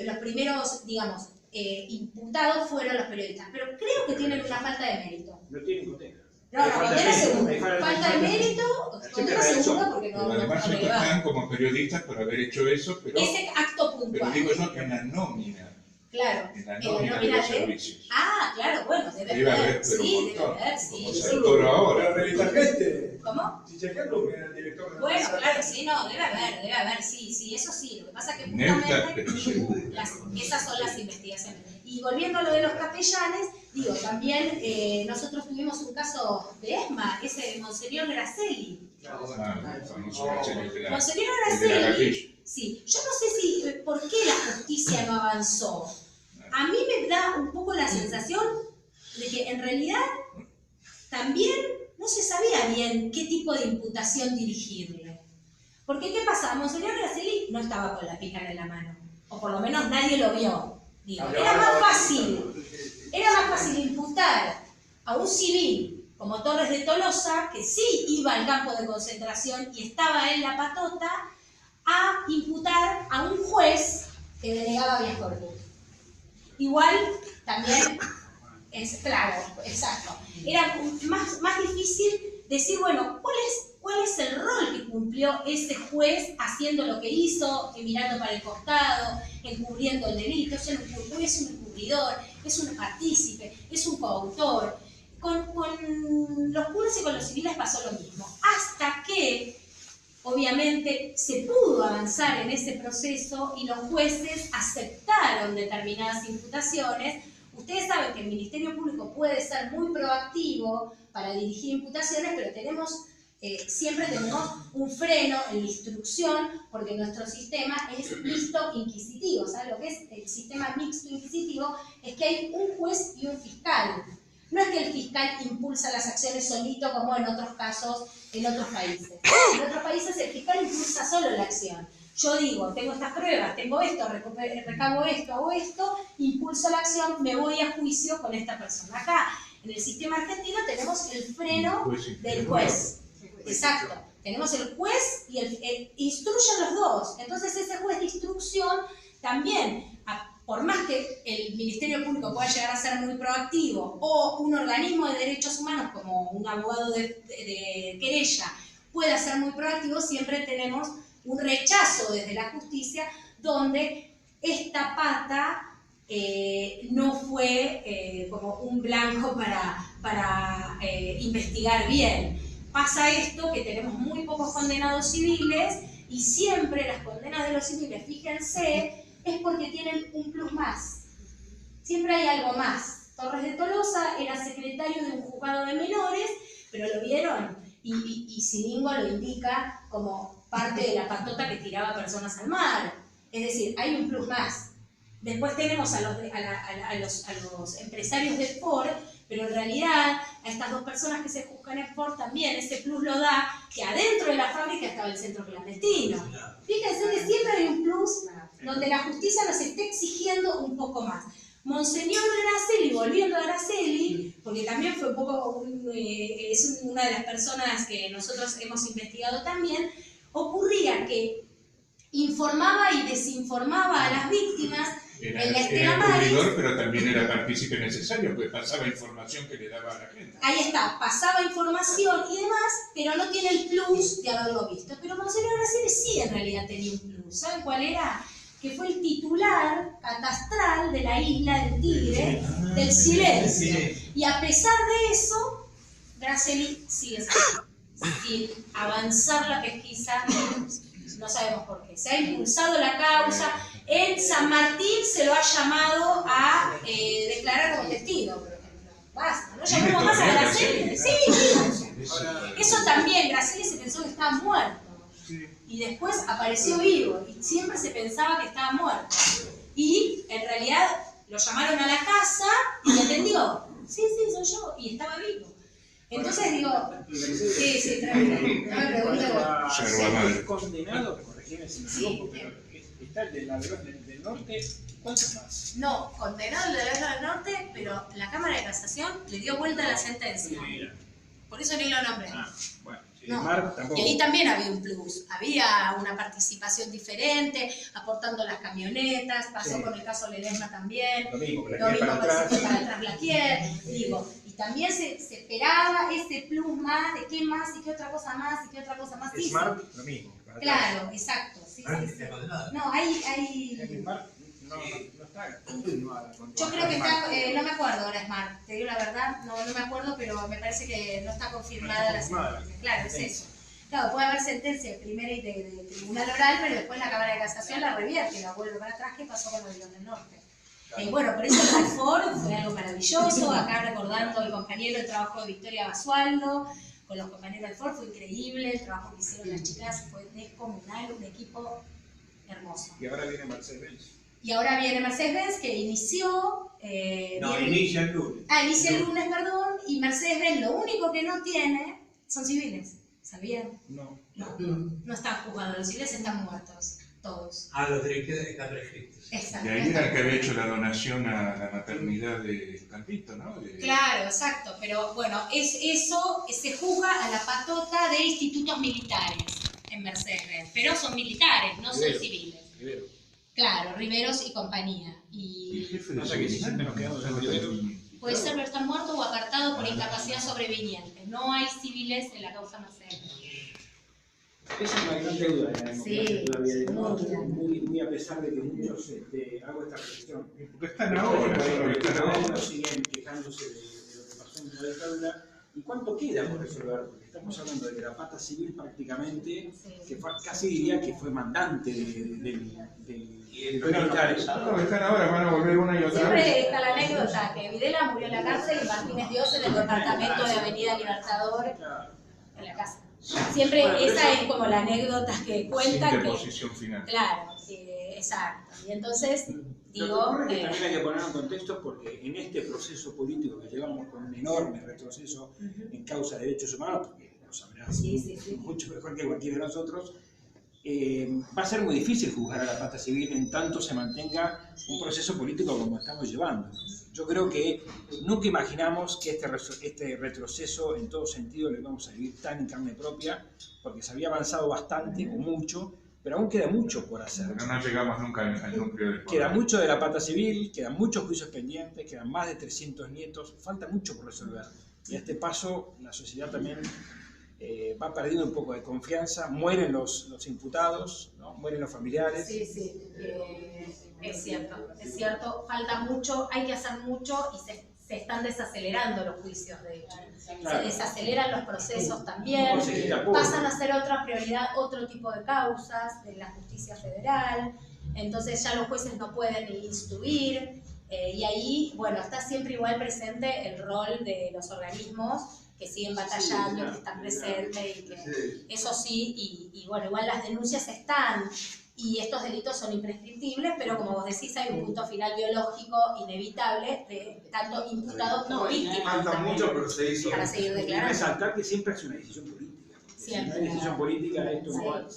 los primeros, digamos, imputados fueron los periodistas, pero creo que tienen una falta de mérito. No tienen condena. No, condena segura. Falta de mérito, condena segura porque no además no están como periodistas por haber hecho eso, pero... Ese acto puntual. Pero digo yo, en la nómina. Claro. En la nómina de los servicios. Ah, claro, bueno, debe Debe haber, haber, pero sí, un debe montón. haber, sí. Como Santoro ahora. Pero esta gente. ¿Cómo? Si chequearlo, que era el director de la Bueno, casa. claro, sí, no, debe haber, sí, eso sí. Lo que pasa es que Neuta, justamente pero seguro. esas son las investigaciones. Y volviendo a lo de los capellanes, digo, también nosotros tuvimos un caso de ESMA, ese de Monseñor Gracelli. Monseñor Gracelli, sí, yo no sé si, por qué la justicia no avanzó. A mí me da un poco la sensación de que en realidad también no se sabía bien qué tipo de imputación dirigirle. Porque, ¿qué pasa? Monseñor Gracelli no estaba con la pícara en la mano. o por lo menos nadie lo vio. Digo, era más fácil imputar a un civil como Torres de Tolosa, que sí iba al campo de concentración y estaba en la patota, a imputar a un juez que denegaba habeas corpus. Igual también es claro, exacto. Era más difícil decir, bueno, ¿cuál es el rol que cumplió ese juez haciendo lo que hizo, mirando para el costado, encubriendo el delito? Es un encubridor, es un partícipe, es un coautor. Con los curas y con los civiles pasó lo mismo, hasta que obviamente se pudo avanzar en ese proceso y los jueces aceptaron determinadas imputaciones. Ustedes saben que el Ministerio Público puede ser muy proactivo para dirigir imputaciones, pero siempre tenemos un freno en la instrucción, porque nuestro sistema es mixto inquisitivo. ¿Sabes lo que es el sistema mixto inquisitivo? Es que hay un juez y un fiscal. No es que el fiscal impulsa las acciones solito como en otros casos, en otros países. En otros países el fiscal impulsa solo la acción. Yo digo, tengo estas pruebas, tengo esto, recabo esto, hago esto, impulso la acción, me voy a juicio con esta persona. Acá, en el sistema argentino, tenemos el freno del juez. Exacto. Tenemos el juez y instruyen los dos. Entonces ese juez de instrucción también, por más que el Ministerio Público pueda llegar a ser muy proactivo, o un organismo de derechos humanos como un abogado de querella pueda ser muy proactivo, siempre tenemos un rechazo desde la justicia donde esta pata no fue como un blanco para investigar bien. Pasa esto, que tenemos muy pocos condenados civiles y siempre las condenas de los civiles, fíjense, es porque tienen un plus más. Siempre hay algo más. Torres de Tolosa era secretario de un juzgado de menores, pero lo vieron y Siringo lo indica como parte de la patota que tiraba personas al mar. Es decir, hay un plus más. Después tenemos a los empresarios de Ford, pero en realidad a estas dos personas que se juzgan en Ford también ese plus lo da que adentro de la fábrica estaba el centro clandestino. Fíjense que siempre hay un plus donde la justicia nos está exigiendo un poco más. Monseñor Grasselli, volviendo a Grasselli, porque también fue un poco, es una de las personas que nosotros hemos investigado también, ocurría que informaba y desinformaba a las víctimas. Era cubridor, pero también era partícipe necesario, porque pasaba información que le daba a la gente. Ahí está, pasaba información y demás, pero no tiene el plus de haberlo visto. Pero Monseñor Grasselli sí en realidad tenía un plus. ¿Saben cuál era? Que fue el titular catastral de la isla del Tigre, del silencio. Y a pesar de eso, Grasselli sigue sin avanzar la pesquisa, no sabemos por qué. Se ha impulsado la causa. En San Martín se lo ha llamado a declarar como testigo, por ejemplo. Basta, ¿no? Llamamos más a Grasselli. Sí, eso también, Grasselli se pensó que estaba muerto. Y después apareció vivo, y siempre se pensaba que estaba muerto. Y en realidad lo llamaron a la casa y le atendió. Sí, soy yo, y estaba vivo. Entonces digo, sí, tranquilo, no me pregunte. Es condenado, corregime si me equivoco, pero está el del ladrón del norte, ¿cuántos más? No, condenado el del ladrón del norte, pero la Cámara de Casación le dio vuelta a la sentencia. Por eso ni lo nombré. Bueno. No. Y ahí también había un plus, había una participación diferente, aportando las camionetas, pasó con el caso Ledesma también, lo mismo para atrás Blaquier, digo, y también se esperaba ese plus más, de qué más, y qué otra cosa más, y qué otra cosa más. Smart, lo mismo. Claro, exacto, sí. No, hay... No está continuada. Yo creo que está, no me acuerdo ahora Smart, te digo la verdad, no me acuerdo, pero me parece que no está confirmada la sentencia. Claro, es eso. Claro, puede haber sentencia de primera y de tribunal oral, pero después la Cámara de Casación la revierte y la vuelve para atrás. ¿Qué pasó con el León del Norte? Bueno, por eso el Ford fue algo maravilloso, acá recordando el trabajo de Victoria Basualdo, con los compañeros del Ford, fue increíble, el trabajo que hicieron las chicas fue descomunal, un equipo hermoso. Y ahora viene Mercedes Benz. Y ahora viene Mercedes-Benz, que inició... inicia el lunes. Inicia el lunes, perdón, y Mercedes-Benz lo único que no tiene son civiles, ¿sabían? No. No están juzgados, los civiles están muertos. todos. Ah, los derechos están registrados. Exacto. Y ahí era el que había hecho la donación a la maternidad de Campito, ¿no? Claro, exacto, pero bueno, eso se juzga a la patota de institutos militares en Mercedes, pero son militares, no son civiles. Rivero. Claro, Riveros y compañía. Y el jefe de Pasa que seguridad siempre nos quedamos en Rivero. Puede ser estar muerto o apartado por incapacidad sobreviniente. No hay civiles en la causa Mercedes. Esa es una gran deuda de la democracia Sí, todavía, de muy nosotros, grande. muy a pesar de que muchos hago esta reflexión. Porque están ahora, solo que están ahora. Algunos siguen quejándose de lo que pasó en la dictadura. ¿Y cuánto queda por resolver? Porque estamos hablando de que la pata civil prácticamente, que fue, casi diría que fue mandante del militar. No, están ahora, van a volver una y otra vez. Siempre está la anécdota que Videla murió en la cárcel y Martínez Dios en el departamento de Avenida Libertador en la casa. Siempre Bueno, esa eso- es como la anécdota que cuenta Sin que... deposición final. Claro, exacto. Y entonces, Lo que digo... ocurre es que también hay que poner en contexto porque en este proceso político que llevamos con un enorme retroceso en causa de derechos humanos, porque lo sabrás mucho mejor que cualquiera de nosotros, va a ser muy difícil juzgar a la pata civil en tanto se mantenga un proceso político como estamos llevando. Yo creo que nunca imaginamos que este retroceso en todo sentido lo íbamos a vivir tan en carne propia, porque se había avanzado bastante o mucho, pero aún queda mucho por hacer. Pero no llegamos nunca al núcleo del poder. Queda mucho de la pata civil, quedan muchos juicios pendientes, quedan más de 300 nietos, falta mucho por resolver. Y a este paso la sociedad también va perdiendo un poco de confianza, mueren los imputados, ¿no? Mueren los familiares. Sí, sí, es cierto, falta mucho, hay que hacer mucho y se están desacelerando los juicios, de hecho. Claro. Se desaceleran los procesos también, Se quita apoyo. pasan a ser otra prioridad, otro tipo de causas de la justicia federal, entonces ya los jueces no pueden instruir, y ahí, bueno, está siempre igual presente el rol de los organismos que siguen batallando, que están presentes, y que eso sí, y bueno, igual las denuncias están, y estos delitos son imprescriptibles, pero como vos decís, hay un punto final biológico inevitable de tanto imputados como víctimas. Falta también, mucho, pero se hizo. para seguir Y declarando. resaltar que siempre es una decisión política. Si no Siempre. hay decisión política, esto Sí. no va.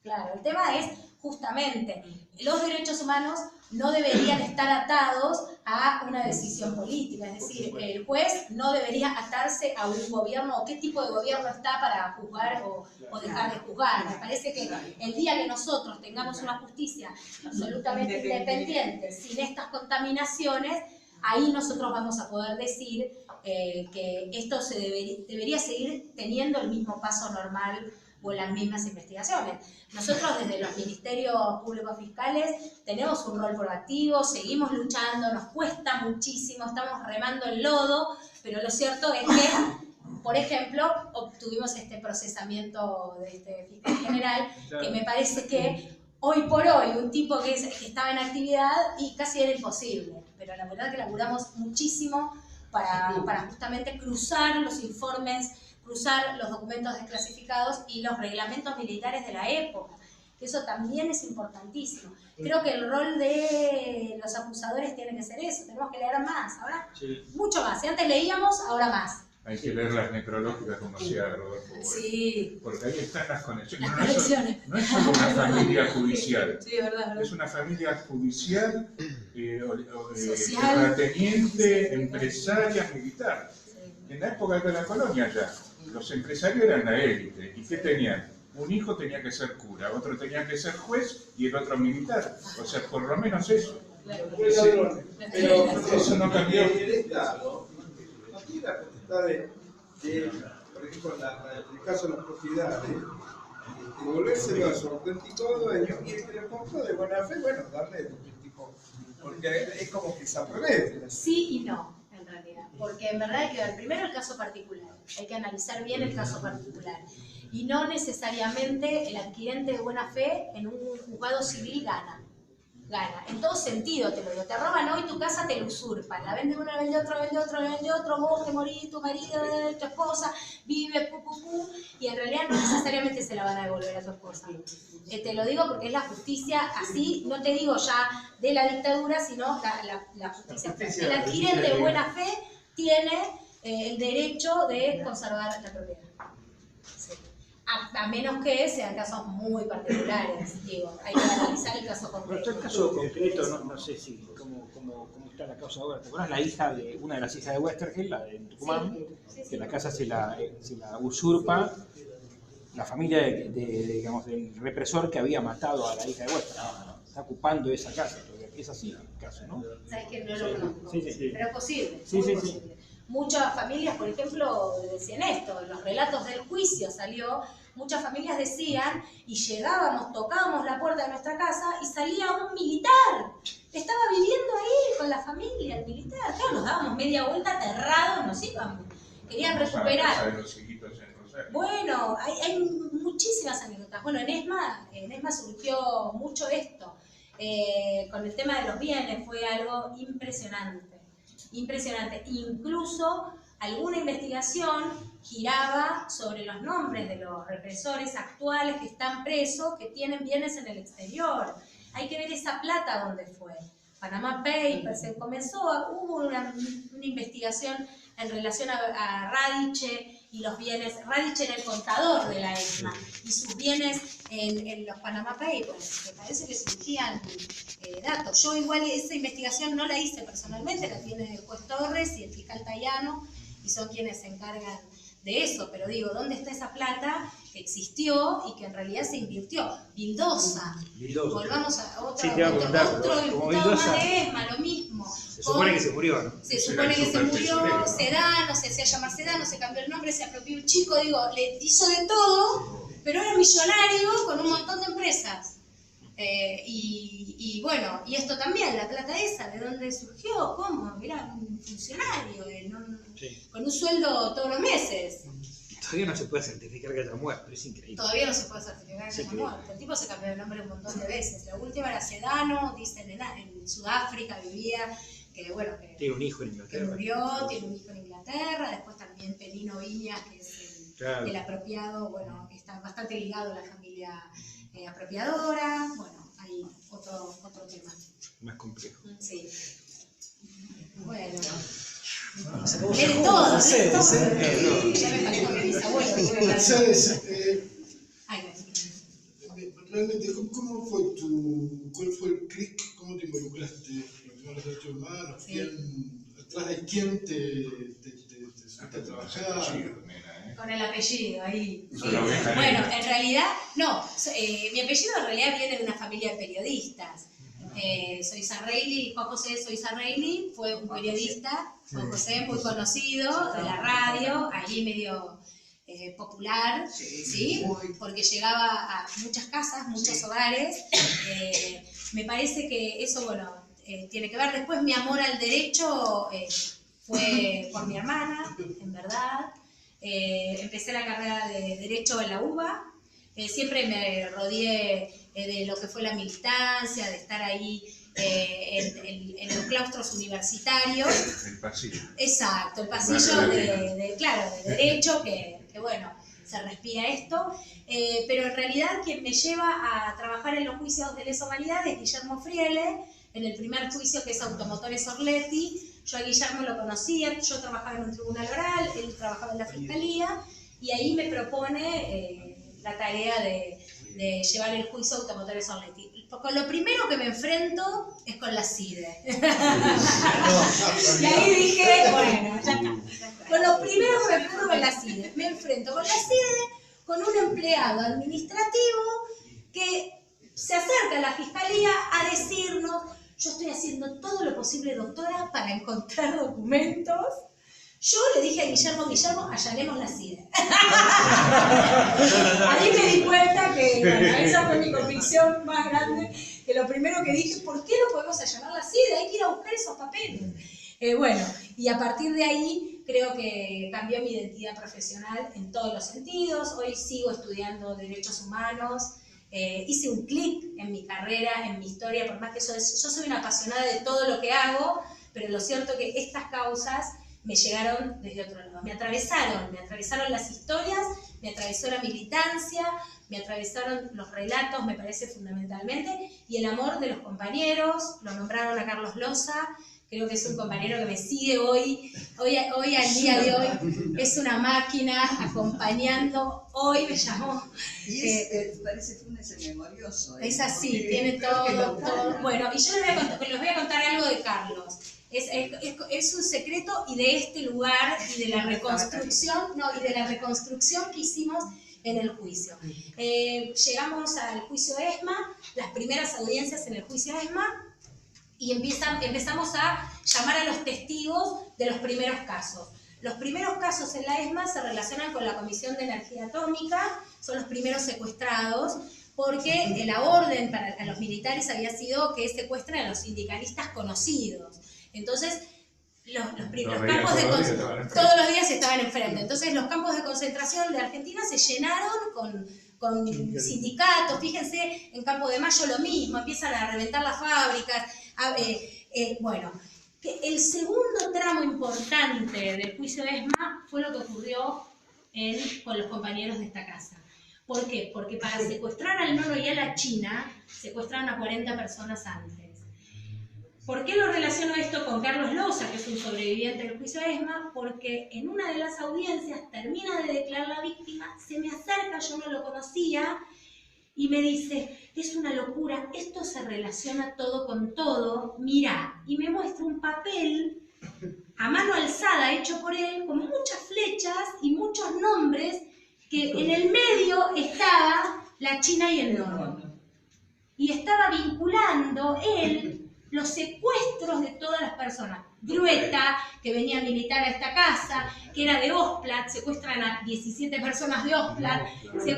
Claro, el tema es justamente, los derechos humanos no deberían estar atados a una decisión política, es decir, el juez no debería atarse a un gobierno o qué tipo de gobierno está para juzgar o dejar de juzgar. Me parece que el día que nosotros tengamos una justicia absolutamente independiente, sin estas contaminaciones, ahí nosotros vamos a poder decir que esto se debería seguir teniendo el mismo paso normal o las mismas investigaciones. Nosotros desde los ministerios públicos fiscales tenemos un rol proactivo, seguimos luchando, nos cuesta muchísimo, estamos remando el lodo, pero lo cierto es que, por ejemplo, obtuvimos este procesamiento de este fiscal general, que me parece que hoy por hoy, un tipo que estaba en actividad y casi era imposible, pero la verdad que laburamos muchísimo para justamente cruzar los informes, cruzar los documentos desclasificados y los reglamentos militares de la época, que eso también es importantísimo. Creo que el rol de los acusadores tiene que ser eso, tenemos que leer más, ahora mucho más. Si antes leíamos, ahora más. Hay que leer las necrológicas como hacía Rodolfo Bueno. Sí. Porque ahí están las conexiones. Las No es solo- conexiones. no es solo una familia judicial. Sí, verdad. Es una familia judicial, Social. terrateniente, empresaria, militar. En la época de la colonia ya, los empresarios eran la élite. ¿Y qué tenían? Un hijo tenía que ser cura, otro tenía que ser juez y el otro militar. O sea, por lo menos eso. Pero Eso no cambió. El Estado no tiene la potestad de, por ejemplo, en el caso de las propiedades, devolvérselo a su auténtico dueño y el que lo compró de buena fe, bueno, darle un tipo, porque es como que se aprovecha. Sí y no, en realidad, porque en verdad hay que ver primero el caso particular, hay que analizar bien el caso particular, y no necesariamente el adquirente de buena fe en un juzgado civil gana. En todo sentido te lo digo, te roban hoy tu casa, te lo usurpan, la vende uno, la vende otro, la vende otro, la vende otro, vos te morís, tu marido, tu esposa, vive, y en realidad no necesariamente se la van a devolver a tu esposa. Te lo digo porque es la justicia así, no te digo ya de la dictadura, sino la justicia. El adquirente de buena fe tiene el derecho de conservar la propiedad. Sí. A menos que sean casos muy particulares, digo, hay que analizar el caso Pero concreto. el caso concreto, no sé si cómo está la causa ahora. ¿Te acuerdas la hija de una de las hijas de Westergel, la de Tucumán? Sí, sí. Que la casa se la usurpa la familia digamos, del represor que había matado a la hija de Westergel. Está ocupando esa casa, es así el caso, ¿no? Sabes que no lo conozco, Sí, sí. pero es posible. Sí, muy sí, posible. Muchas familias, por ejemplo, decían esto, en los relatos del juicio salió, muchas familias decían, y llegábamos, tocábamos la puerta de nuestra casa y salía un militar. Estaba viviendo ahí con la familia, el militar. Claro, nos dábamos media vuelta aterrados, nos íbamos. Querían recuperar. Bueno, hay muchísimas anécdotas. Bueno, en ESMA surgió mucho esto. Con el tema de los bienes fue algo impresionante. Impresionante. Incluso alguna investigación giraba sobre los nombres de los represores actuales que están presos, que tienen bienes en el exterior. Hay que ver esa plata dónde fue. Panama Papers, hubo una investigación en relación a Radiche y los bienes. Radiche era el contador de la ESMA y sus bienes en los Panama Papers. Me parece que surgían datos. Yo igual esa investigación no la hice personalmente, la tiene el juez Torres y el fiscal Tayano, y son quienes se encargan de eso, pero digo, ¿dónde está esa plata que existió y que en realidad se invirtió? Vildosa. Volvamos a otro imputado más de ESMA, lo mismo. Se supone que se murió, ¿no? Se supone que se murió, Sedano, se hacía llamar Sedano, se cambió el nombre, se apropió un chico, digo, le hizo de todo, pero era millonario con un montón de empresas. Y bueno, y esto también, la plata esa, ¿de dónde surgió? ¿Cómo? Era un funcionario, con un sueldo todos los meses. Todavía no se puede certificar que haya muerto, es increíble. Todavía no se puede certificar que haya muerto. El tipo se cambió de nombre un montón de veces. La última era Sedano, dicen en Sudáfrica vivía, que bueno, que tiene un hijo en Inglaterra. Que murió, tiene un hijo en Inglaterra, después también Pelino Viña, que es el apropiado, bueno, está bastante ligado a la familia apropiadora, bueno, hay otro tema. Más complejo. Sí. Bueno. Mercedes, Ya me faltó mis abuelos. Mercedes, realmente, ¿cuál fue el clic? ¿Cómo te involucraste en los derechos humanos? ¿Atrás de quién te subiste a trabajar? Con el apellido, ahí. Bueno, en realidad, no, mi apellido en realidad viene de una familia de periodistas. Soy Sarreili, Juan José Soy Sarreili, fue un periodista, Juan José muy conocido de la radio, ahí medio popular, ¿sí? Porque llegaba a muchas casas, muchos hogares. Me parece que eso, bueno, tiene que ver. Después mi amor al derecho fue por mi hermana, en verdad. Empecé la carrera de Derecho en la UBA, siempre me rodeé de lo que fue la militancia, de estar ahí en los claustros universitarios. El pasillo. Exacto, el pasillo de Derecho, que bueno, se respira esto, pero en realidad quien me lleva a trabajar en los juicios de lesa humanidad es Guillermo Friele, en el primer juicio que es Automotores Orletti. Yo a Guillermo lo conocía, yo trabajaba en un tribunal oral, él trabajaba en la fiscalía, y ahí me propone la tarea de llevar el juicio Automotores Orletti. Con lo primero que me enfrento es con la CIDE. Y ahí dije, bueno, ya está. Con lo primero que me enfrento con la CIDE. Me enfrento con la CIDE, con un empleado administrativo que se acerca a la fiscalía a decirnos: yo estoy haciendo todo lo posible, doctora, para encontrar documentos. Yo le dije a Guillermo, allanemos la CIDE. Ahí me di cuenta que, bueno, esa fue mi convicción más grande, que lo primero que dije, ¿por qué no podemos allanar la CIDE? Hay que ir a buscar esos papeles. Bueno, y a partir de ahí creo que cambió mi identidad profesional en todos los sentidos. Hoy sigo estudiando derechos humanos. Hice un clic en mi carrera, en mi historia, por más que yo soy una apasionada de todo lo que hago, pero lo cierto es que estas causas me llegaron desde otro lado, me atravesaron las historias, me atravesó la militancia, me atravesaron los relatos, me parece fundamentalmente, y el amor de los compañeros. Lo nombraron a Carlos Loza, creo que es un compañero que me sigue hoy al día de hoy, es una máquina acompañando, hoy me llamó. Y parece Funes el memorioso. Es así, tiene todo. Bueno, y yo les voy a contar algo de Carlos. Es un secreto y de este lugar y de la reconstrucción, que hicimos en el juicio. Llegamos al juicio ESMA, las primeras audiencias en el juicio ESMA, y empezamos a llamar a los testigos de los primeros casos. Los primeros casos en la ESMA se relacionan con la Comisión de Energía Atómica, son los primeros secuestrados, porque la orden para los militares había sido que secuestren a los sindicalistas conocidos. Entonces, los campos de concentración todos los días estaban enfrente. Entonces, los campos de concentración de Argentina se llenaron con sindicatos. Fíjense, en Campo de Mayo lo mismo, empiezan a reventar las fábricas. Bueno, el segundo tramo importante del juicio de ESMA fue lo que ocurrió con los compañeros de esta casa. ¿Por qué? Porque para secuestrar al Nono y a la China, secuestraron a 40 personas antes. ¿Por qué lo relaciono esto con Carlos Loza, que es un sobreviviente del juicio de ESMA? Porque en una de las audiencias termina de declarar la víctima, se me acerca, yo no lo conocía, y me dice, es una locura, esto se relaciona todo con todo, mirá, y me muestra un papel a mano alzada hecho por él, con muchas flechas y muchos nombres, que en el medio estaba la China y el Nono. Y estaba vinculando él los secuestros de todas las personas. Grueta, que venía a militar a esta casa, que era de Osplat, secuestran a 17 personas de Osplat,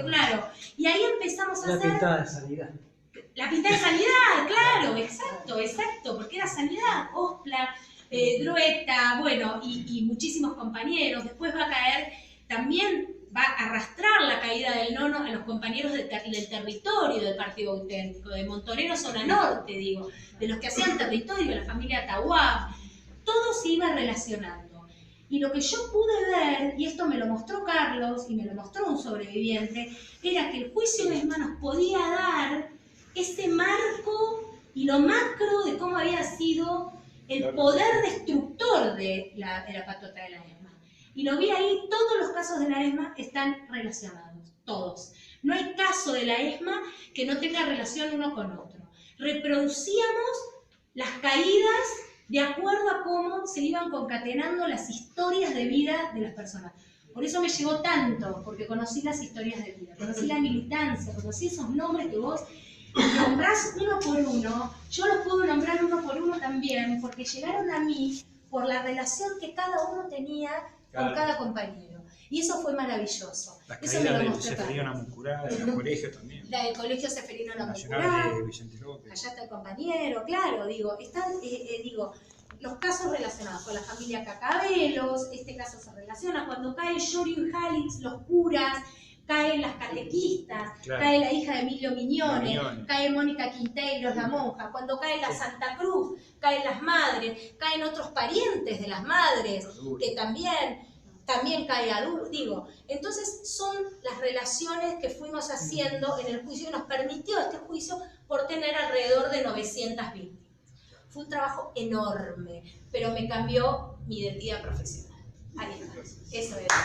claro. Y ahí empezamos a hacer... La pintada de sanidad. La pintada de sanidad, claro, exacto, porque era sanidad, Osplat, Grueta, bueno, y muchísimos compañeros. Después va a caer, también va a arrastrar la caída del Nono a los compañeros del territorio del Partido Auténtico, de Montonero Zona Norte, digo, de los que hacían territorio, la familia Tahuá. Todo se iba relacionando. Y lo que yo pude ver, y esto me lo mostró Carlos y me lo mostró un sobreviviente, era que el juicio de ESMA nos podía dar ese marco y lo macro de cómo había sido el poder destructor de la patota de la ESMA. Y lo vi ahí, todos los casos de la ESMA están relacionados, todos. No hay caso de la ESMA que no tenga relación uno con otro. Reproducíamos las caídas de acuerdo a cómo se iban concatenando las historias de vida de las personas. Por eso me llegó tanto, porque conocí las historias de vida, conocí la militancia, conocí esos nombres que vos nombrás uno por uno. Yo los puedo nombrar uno por uno también, porque llegaron a mí por la relación que cada uno tenía con cada compañero. Y eso fue maravilloso. Las Eso me lo caídas del mostró Seferino Namuncurá, de los colegios también. La del colegio Seferino La Namuncurá. Nacional de Vicente López. Allá está el compañero, claro, están, los casos relacionados con la familia Cacabelos, este caso se relaciona, cuando cae Yorio y Jalix, los curas, caen las catequistas, claro. Cae la hija de Emilio Mignone, cae Mónica Quinteiros, la monja, cuando cae la Santa Cruz, caen las madres, caen otros parientes de las madres, que también cae Adul, digo. Entonces son las relaciones que fuimos haciendo en el juicio y nos permitió este juicio por tener alrededor de 900 víctimas. Fue un trabajo enorme, pero me cambió mi identidad profesional. Ahí está, eso era.